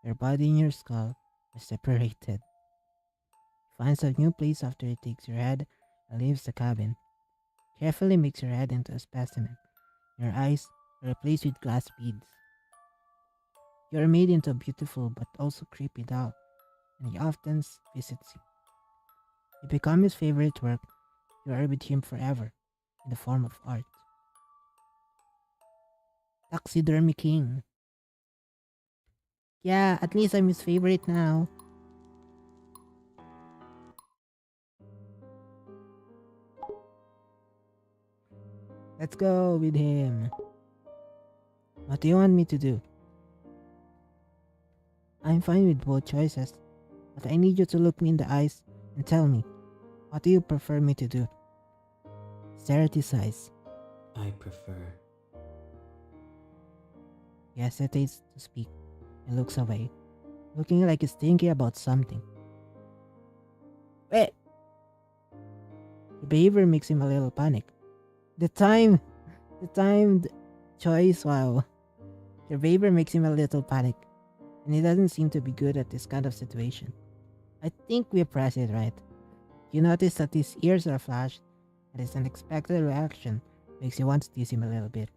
Your body and your skull are separated. He finds a new place after he takes your head and leaves the cabin. Carefully makes your head into a specimen. Your eyes are replaced with glass beads. You are made into a beautiful but also creepy doll, and he often visits you. You become his favorite work. You are with him forever, in the form of art. Taxidermy King. Yeah, at least I'm his favorite now. Let's go with him. What do you want me to do? I'm fine with both choices, but I need you to look me in the eyes and tell me, what do you prefer me to do? Stare at his eyes. I prefer. He hesitates to speak and looks away, looking like he's thinking about something. Wait! Your behavior makes him a little panic. The timed choice, wow. Your behavior makes him a little panic, and he doesn't seem to be good at this kind of situation. I think we pressed it right. You notice that his ears are flashed, and his unexpected reaction makes you want to tease him a little bit.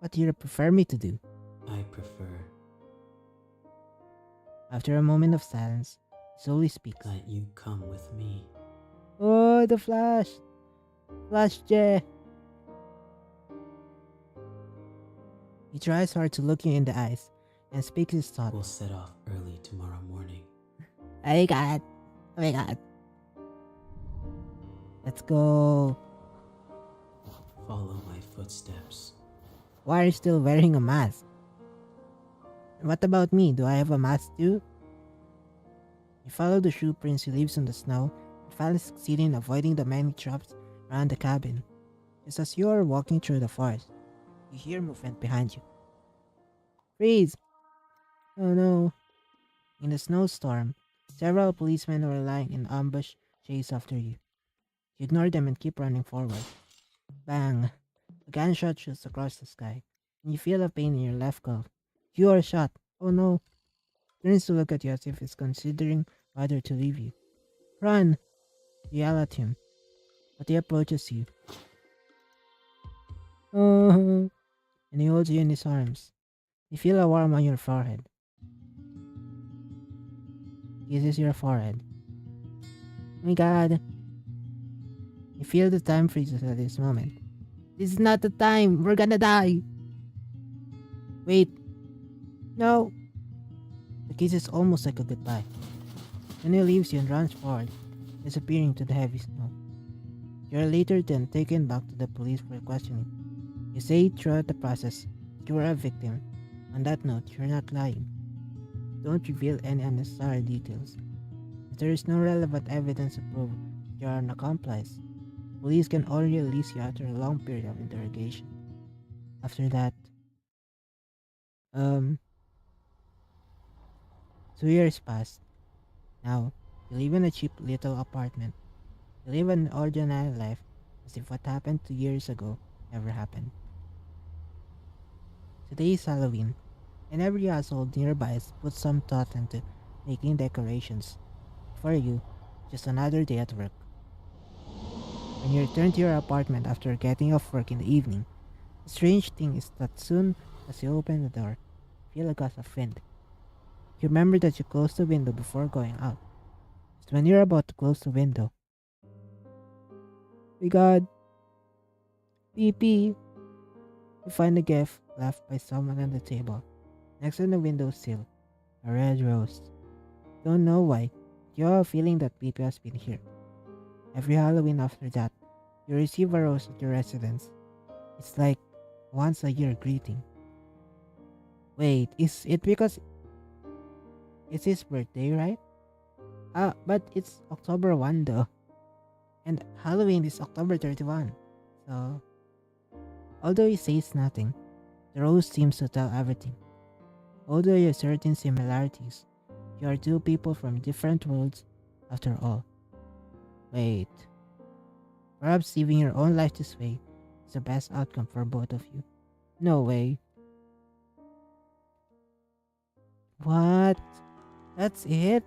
What do you prefer me to do? I prefer. After a moment of silence, he slowly speaks. Let you come with me. Oh, the flash! Flash J! He tries hard to look you in the eyes and speaks his thoughts. We'll set off early tomorrow morning. Oh my god. Oh my god. Let's go. Follow my footsteps. Why are you still wearing a mask? And what about me? Do I have a mask too? You follow the shoe prints he leaves on the snow and finally succeed in avoiding the many traps around the cabin. Just as you are walking through the forest, you hear movement behind you. Freeze! Oh no. In the snowstorm, several policemen are lying in ambush chase after you. You ignore them and keep running forward. Bang! A gunshot shoots across the sky, and you feel a pain in your left calf. You are shot. Oh no. Turns to look at you as if he's considering whether to leave you. Run! You yell at him, but he approaches you. Oh, and he holds you in his arms. You feel a warm on your forehead. Kisses your forehead. Oh my god. You feel the time freezes at this moment. This is not the time. We're gonna die. Wait. No. The kiss is almost like a goodbye. Then he leaves you and runs forward, disappearing to the heavy snow. You are later then taken back to the police for questioning. You say throughout the process that you were a victim. On that note, you're not lying. Don't reveal any unnecessary details. If there is no relevant evidence to prove you are an accomplice, police can only release you after a long period of interrogation. After that, um, 2 years passed. Now, you live in a cheap little apartment. You live an ordinary life as if what happened 2 years ago never happened. Today is Halloween, and every household nearby has put some thought into making decorations. For you, just another day at work. When you return to your apartment after getting off work in the evening, the strange thing is that soon as you open the door, you feel a gust of wind. You remember that you closed the window before going out. Just when you're about to close the window, we got pee pee. You find a gift left by someone on the table, next on the windowsill, a red rose. Don't know why, but you have a feeling that pee pee has been here. Every Halloween after that, you receive a rose at your residence. It's like once a year greeting. Wait, is it because it's his birthday, right? But it's October 1 though. And Halloween is October 31. So, although he says nothing, the rose seems to tell everything. Although there are certain similarities, you are two people from different worlds after all. Wait, perhaps living your own life this way is the best outcome for both of you. No way. What? That's it?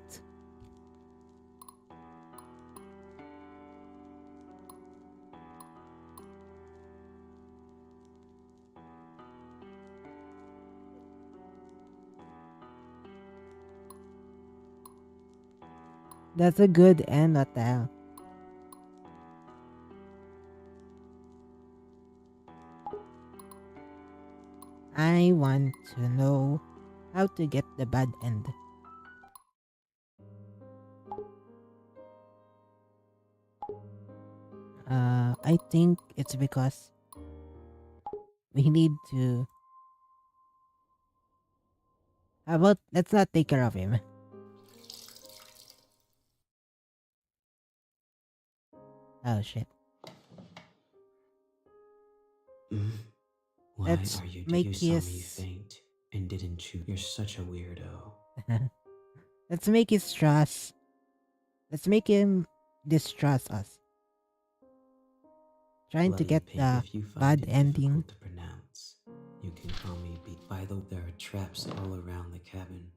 That's a good end, Atal. I want to know how to get the bad end. I think it's because we need to. How about let's not take care of him? Oh shit. Mm? Why Let's are you? make You saw me his. faint and didn't choose. You're such a weirdo. Let's make his trust. Let's make him distrust us. Trying to Bloody get pink. the If you find bad it ending. difficult to pronounce, you can call me B. By the way, there are traps all around the cabin,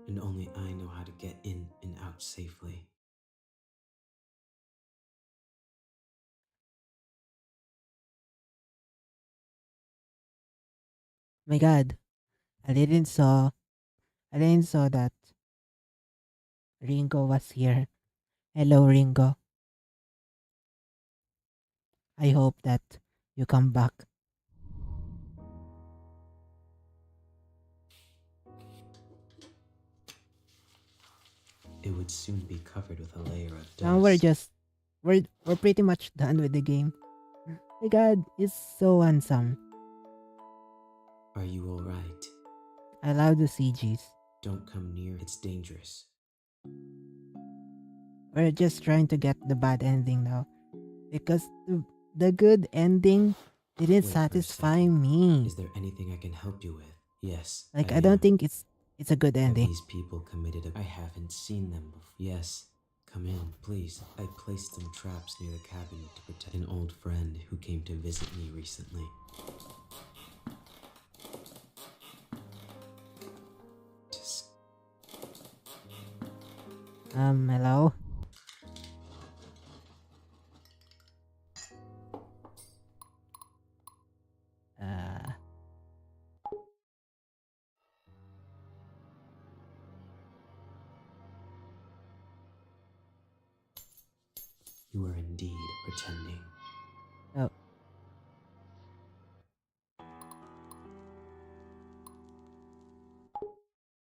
and only I know how to get in and out safely. My God, I didn't saw. I didn't saw that Ringo was here. Hello, Ringo. I hope that you come back. It would soon be covered with a layer of Now we're dust. just we're pretty much done with the game. My God, it's so handsome. Are you alright? I love the CGs. Don't come near, it's dangerous. We're just trying to get the bad ending now because the good ending didn't Wait for a satisfy second. me. Is there anything I can help you with? Yes, Like I I don't am. think it's a good Have ending. these people committed a... I haven't seen them before. Yes, Come in, please. I placed some traps near the cabin to protect an old friend who came to visit me recently. Just Hello? Uh, you are indeed pretending. oh.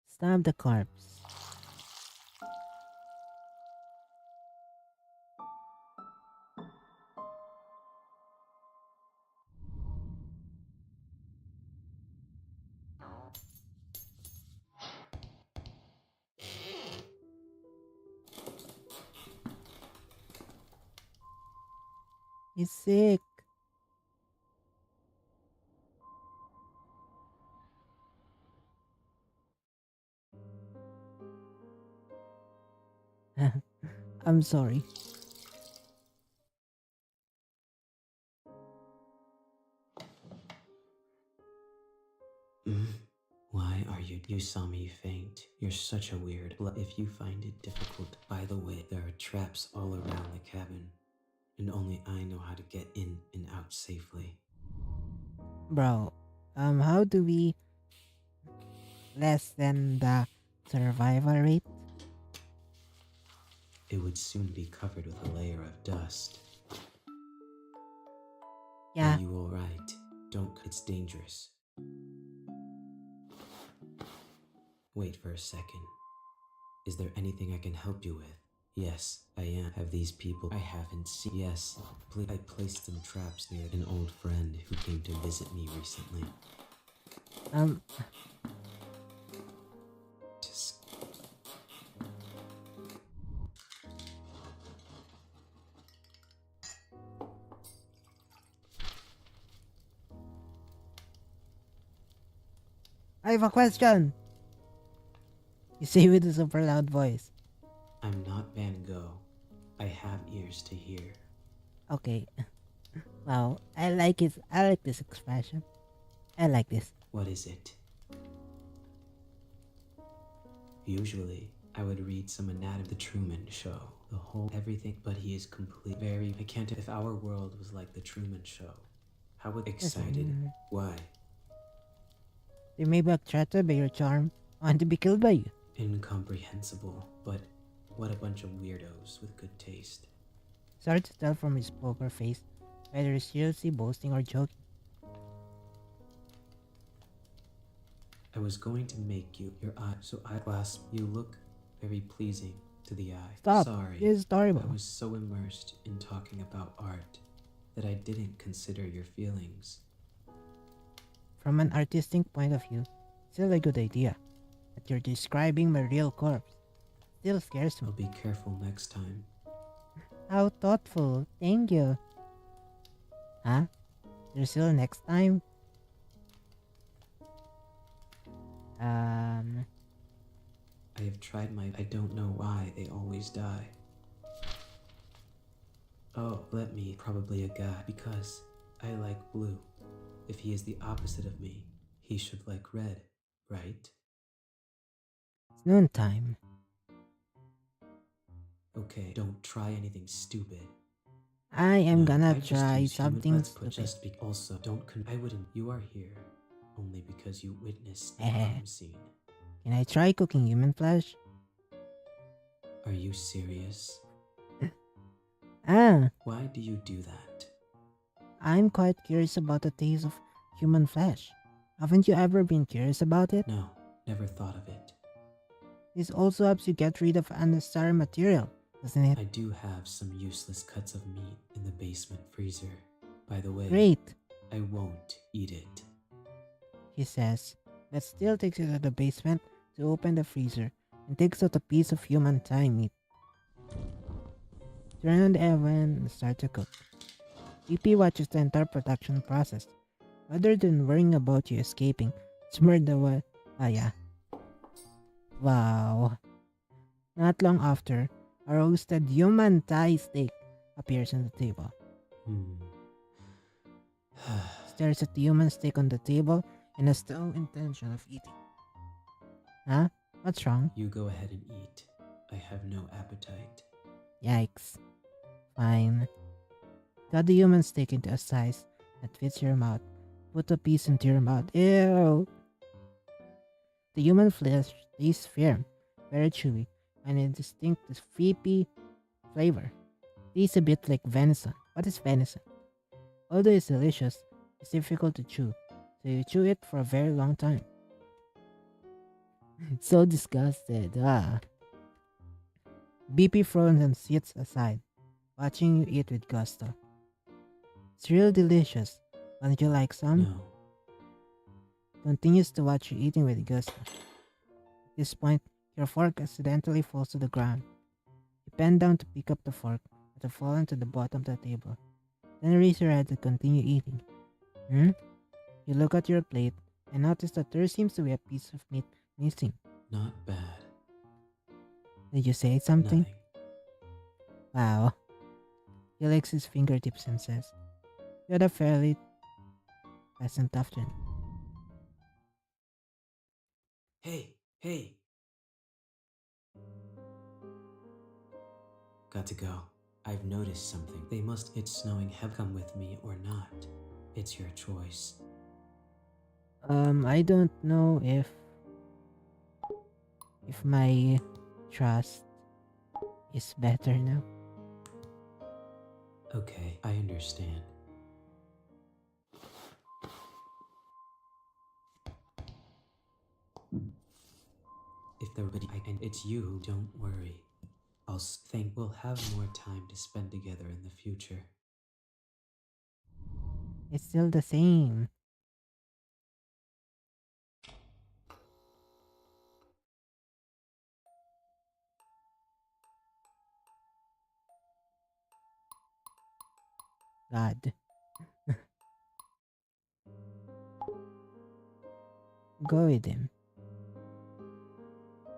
Stab the corpse. He's sick. I'm sorry. Mm. Why are you? You saw me faint. You're such a weird. If you find it difficult, by the way, there are traps all around the cabin, and only I know how to get in and out safely. Bro, how do we less than the survival rate? It would soon be covered with a layer of dust. Yeah, Are you alright? Don't. It's dangerous. Wait for a second. Is there anything I can help you with? Yes, I am. Have these people I haven't seen? Yes, please. I placed some traps near an old friend who came to visit me recently. um, Just I have a question. You say with a super loud voice. I'm not Van Gogh. I have ears to hear. Okay. Wow, I like it. I like this expression. I like this. What is it? Usually, I would read some anatomy. The Truman Show. The whole everything, but he is complete. Very. I can't. If our world was like the Truman Show, how would excited? Why? They may be attracted by your charm, want to be killed by you. Incomprehensible, but what a bunch of weirdos with good taste. It's hard to tell from his poker face whether he's seriously boasting or joking. I was going to make you your eye, so I clasp. You look very pleasing to the eye. Stop. Sorry, This is horrible. I was so immersed in talking about art that I didn't consider your feelings. From an artistic point of view, still a good idea. But you're describing my real corpse. Still scares me. I'll be careful next time. How thoughtful. Thank you. Huh? There's still next time? I have tried my. I don't know why they always die. Oh, let me. Probably a guy. Because I like blue. If he is the opposite of me, he should like red, right? It's noontime. Okay, don't try anything stupid. I am No, gonna I just try use human- something Let's put stupid. just be. Also, don't. I wouldn't. You are here only because you witnessed the crime scene. Can I try cooking human flesh? Are you serious? Ah, Why do you do that? I'm quite curious about the taste of human flesh. Haven't you ever been curious about it? No, never thought of it. This also helps you get rid of unnecessary material, doesn't it? I do have some useless cuts of meat in the basement freezer. By the way, Great, I won't eat it. he says, but still takes you to the basement to open the freezer and takes out a piece of human thigh meat. Turn on the oven and start to cook. PP watches the entire production process. Rather than worrying about you escaping, smeared the yeah. Wow. Not long after, A roasted human thigh steak appears on the table. Hmm. Stares at the human steak on the table and has no intention of eating. Huh? What's wrong? You go ahead and eat. I have no appetite. Yikes. Fine. Cut the human steak into a size that fits your mouth. Put a piece into your mouth. Ew! The human flesh tastes firm, very chewy, and a distinct creepy flavor. Tastes a bit like venison. What is venison? Although it's delicious, it's difficult to chew, so you chew it for a very long time. So disgusted. BP froze and sits aside, watching you eat with gusto. It's real delicious. Wouldn't you like some? No. Continues to watch you eating with gusto. At this point, your fork accidentally falls to the ground. You bend down to pick up the fork, but have fallen to the bottom of the table. Then raise your head to continue eating. Hmm? You look at your plate and notice that there seems to be a piece of meat missing. Not bad. Did you say something? Nothing. Wow. He licks his fingertips and says, "You had a fairly pleasant afternoon." Hey, hey. Got to go. I've noticed something. It's snowing. Have come with me or not. It's your choice. I don't know if my trust is better now. Okay, I understand. If and it's you, don't worry. Think we'll have more time to spend together in the future. It's still the same. God. Go with him.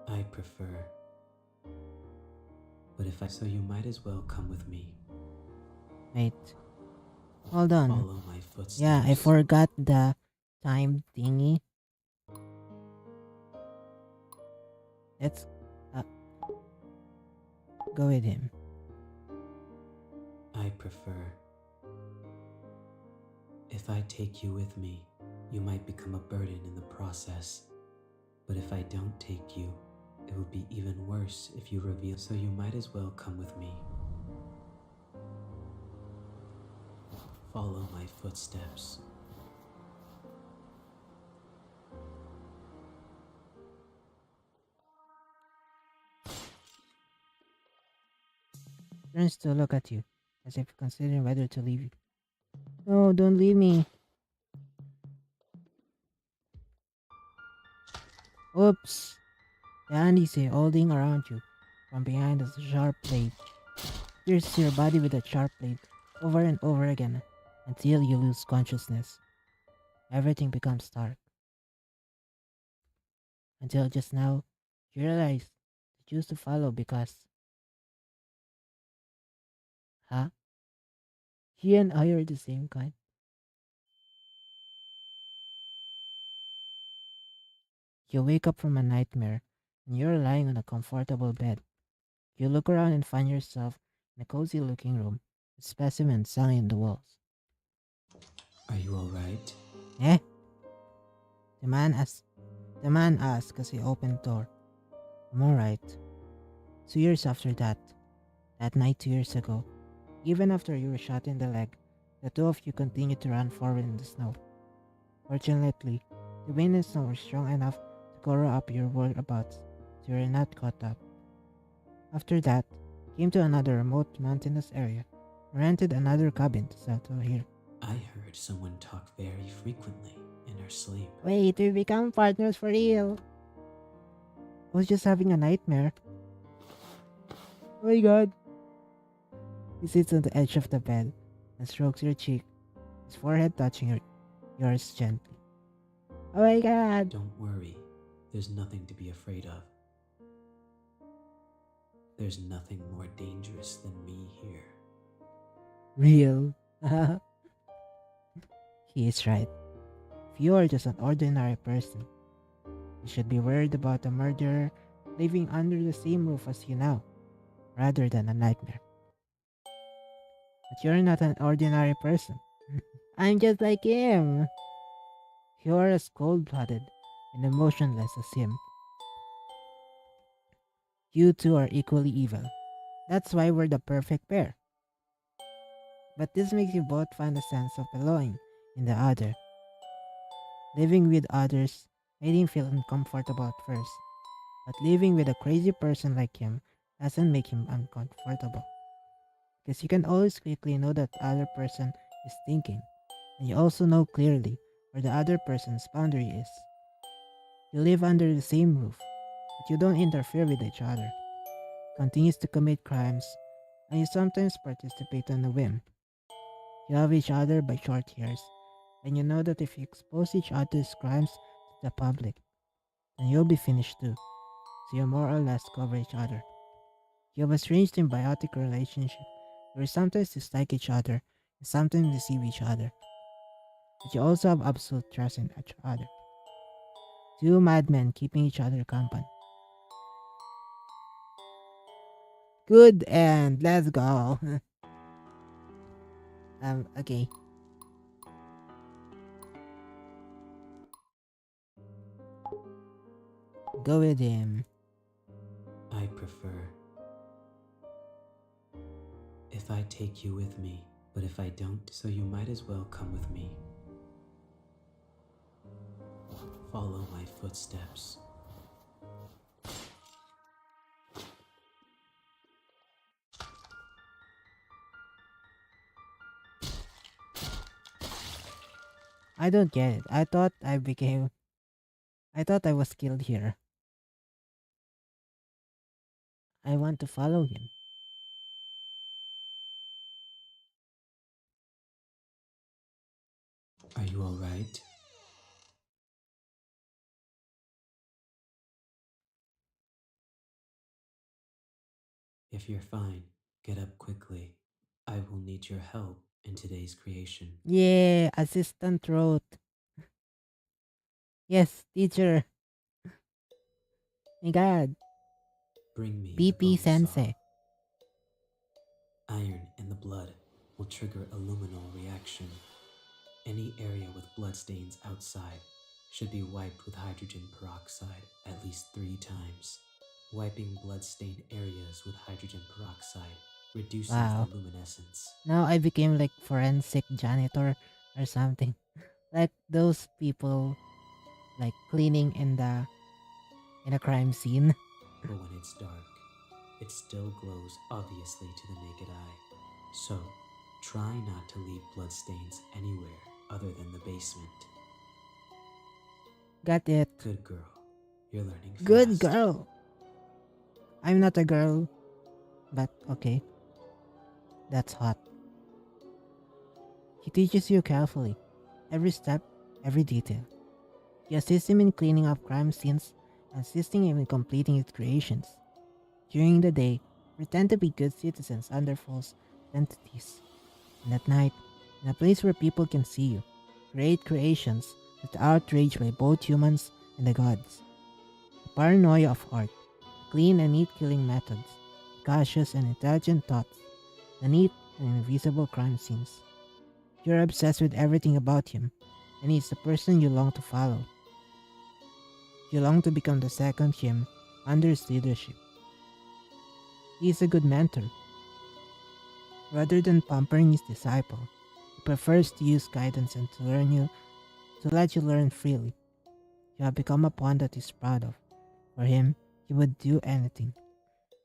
I prefer. But so you might as well come with me. Wait. Hold on. Follow my footsteps. Yeah, I forgot the time thingy. Let's go with him. I prefer. If I take you with me, you might become a burden in the process. But if I don't take you, it would be even worse if you reveal. So you might as well come with me. Follow my footsteps. Turns to look at you, as if considering whether to leave you. No, don't leave me. Oops. The hand is holding around you from behind a sharp blade. Pierces your body with a sharp blade over and over again until you lose consciousness. Everything becomes dark. Until just now, you realize to choose to follow because, huh? He and I are the same kind. You wake up from a nightmare and you're lying on a comfortable bed. You look around and find yourself in a cozy looking room with specimens hanging in the walls. Are you alright? Eh? The man asks. The man asks as he opened the door. I'm alright. 2 years after that night 2 years ago, even after you were shot in the leg, the two of you continued to run forward in the snow. Fortunately, the wind and snow were strong enough to cover up your whereabouts, so you were not caught up. After that, came to another remote mountainous area, and rented another cabin to settle here. I heard someone talk very frequently in her sleep. Wait, we become partners for real. I was just having a nightmare. Oh my god. He sits on the edge of the bed and strokes your cheek, his forehead touching yours gently. Oh my god. Don't worry, there's nothing to be afraid of. There's nothing more dangerous than me here. Real. He is right. If you are just an ordinary person, you should be worried about a murderer living under the same roof as you now, rather than a nightmare. But you're not an ordinary person. I'm just like him. You are as cold-blooded and emotionless as him. You two are equally evil. That's why we're the perfect pair. But this makes you both find a sense of belonging in the other. Living with others made him feel uncomfortable at first, but living with a crazy person like him doesn't make him uncomfortable. Because you can always quickly know that the other person is thinking, and you also know clearly where the other person's boundary is. You live under the same roof, but you don't interfere with each other, continues to commit crimes, and you sometimes participate on a whim. You love each other by short hairs, and you know that if you expose each other's crimes to the public, then you'll be finished too, so you more or less cover each other. You have a strange symbiotic relationship where you sometimes dislike each other and sometimes deceive each other, but you also have absolute trust in each other. Two madmen keeping each other company. Good and let's go. Okay. Go with him. I prefer if I take you with me, but if I don't, so you might as well come with me. Follow my footsteps. I don't get it. I thought I was killed here. I want to follow him. Are you alright? If you're fine, get up quickly. I will need your help in today's creation. Yeah, assistant wrote. Yes, teacher. My god. Bring me the BP bone saw. sensei. Iron in the blood will trigger a luminol reaction. Any area with bloodstains outside should be wiped with hydrogen peroxide at least 3 times. Wiping blood-stained areas with hydrogen peroxide reduces the Wow. luminescence. Now I became like forensic janitor or something. Like those people like cleaning in a crime scene. But when it's dark, it still glows obviously to the naked eye. So, try not to leave bloodstains anywhere other than the basement. Got it. Good girl. You're learning fast. Good girl. I'm not a girl, but okay. That's hot. He teaches you carefully, every step, every detail. You assist him in cleaning up crime scenes and assisting him in completing his creations. During the day, pretend to be good citizens under false identities. And at night, in a place where people can see you, create creations that are outraged by both humans and the gods. The paranoia of art, clean and neat killing methods, cautious and intelligent thoughts, the neat and invisible crime scenes. You're obsessed with everything about him, and he's the person you long to follow. You long to become the second him under his leadership. He is a good mentor. Rather than pampering his disciple, he prefers to use guidance and to let you learn freely. You have become a pawn that he's proud of. For him, he would do anything.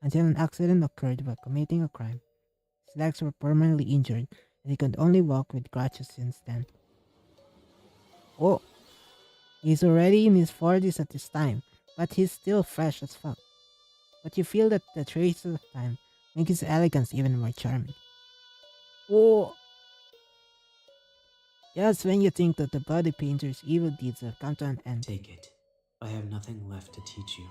Until an accident occurred while committing a crime. His legs were permanently injured and he could only walk with crutches since then. Oh, he's already in his 40s at this time, but he's still fresh as fuck. But you feel that the traces of time make his elegance even more charming. Oh, just when you think that the body painter's evil deeds have come to an end, Take it. I have nothing left to teach you.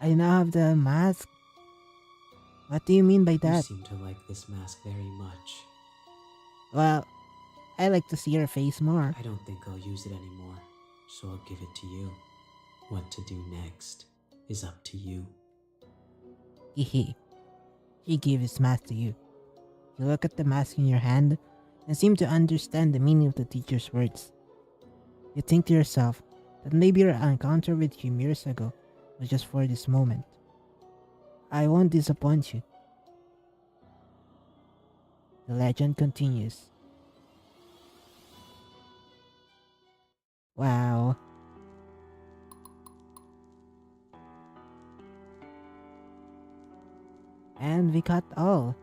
I now have the mask. What do you mean by You that? seem to like this mask very much. Well, I like to see your face more. I don't think I'll use it anymore, so I'll give it to you. What to do next is up to you. Hehe. He gave his mask to you. You look at the mask in your hand and seem to understand the meaning of the teacher's words. You think to yourself that maybe your encounter with him years ago was just for this moment. I won't disappoint you. The legend continues. Wow. And we got all.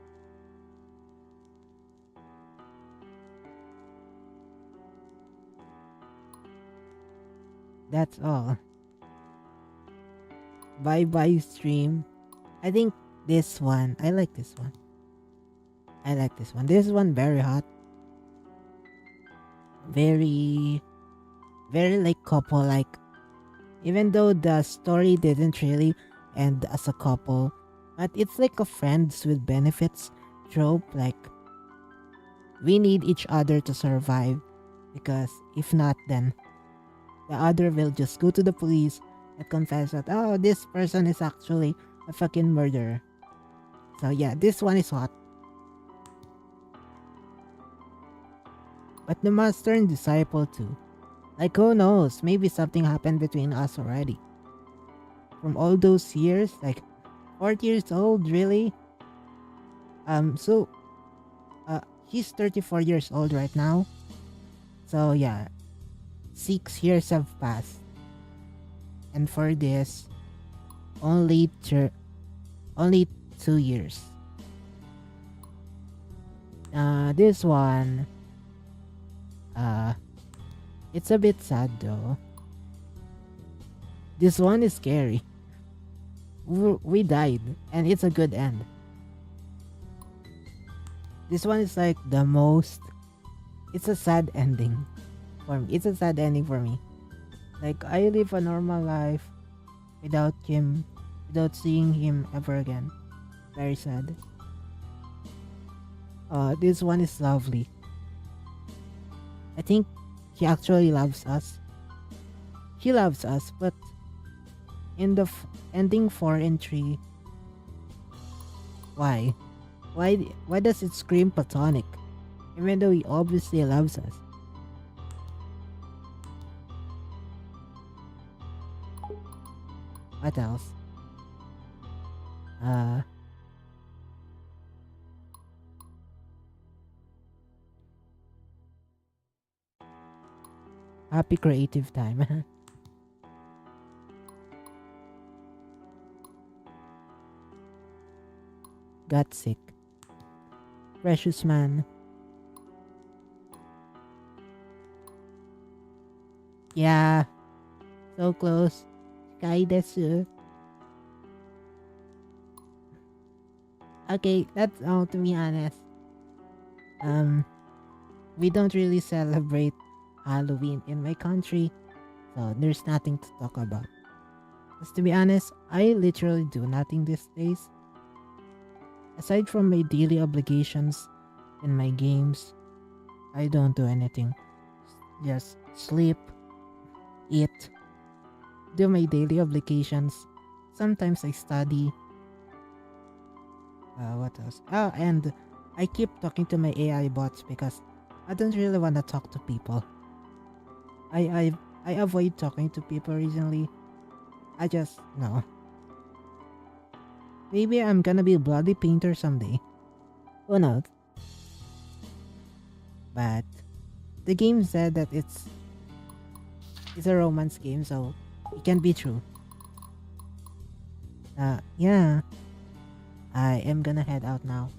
That's all. Bye bye stream. I think this one. I like this one. I like this one. This one very hot. Very like couple like. Even though the story didn't really end as a couple, but it's like a friends with benefits trope. Like we need each other to survive, because if not, then the other will just go to the police and confess that, oh, this person is actually a fucking murderer. So yeah, this one is hot. But the master and disciple too. Like who knows, maybe something happened between us already. From all those years, like 40 years old, really? So he's 34 years old right now. So yeah, 6 years have passed. And for this, only 2 years. This one, it's a bit sad though. This one is scary. We died, and it's a good end. This one is like the most. It's a sad ending for me. It's a sad ending for me. Like I live a normal life without him, without seeing him ever again. Very sad. This one is lovely. I think he actually loves us. He loves us, but in the ending 4 and 3, why? Why does it scream platonic? Even though he obviously loves us. What else? Happy creative time. Got sick. Precious man. Yeah. So close. Kai desu. Okay, that's all, to be honest. We don't really celebrate Halloween in my country, so there's nothing to talk about. Because to be honest, I literally do nothing these days. Aside from my daily obligations in my games, I don't do anything. Just sleep, eat, do my daily obligations. Sometimes I study. What else? Oh, and I keep talking to my AI bots because I don't really want to talk to people. I avoid talking to people recently. I just no. Maybe I'm gonna be a bloody painter someday. Who knows? But the game said that it's a romance game, so it can be true. Yeah. I am gonna head out now.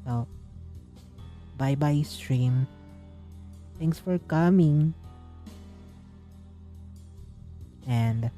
So, bye bye stream. Thanks for coming. And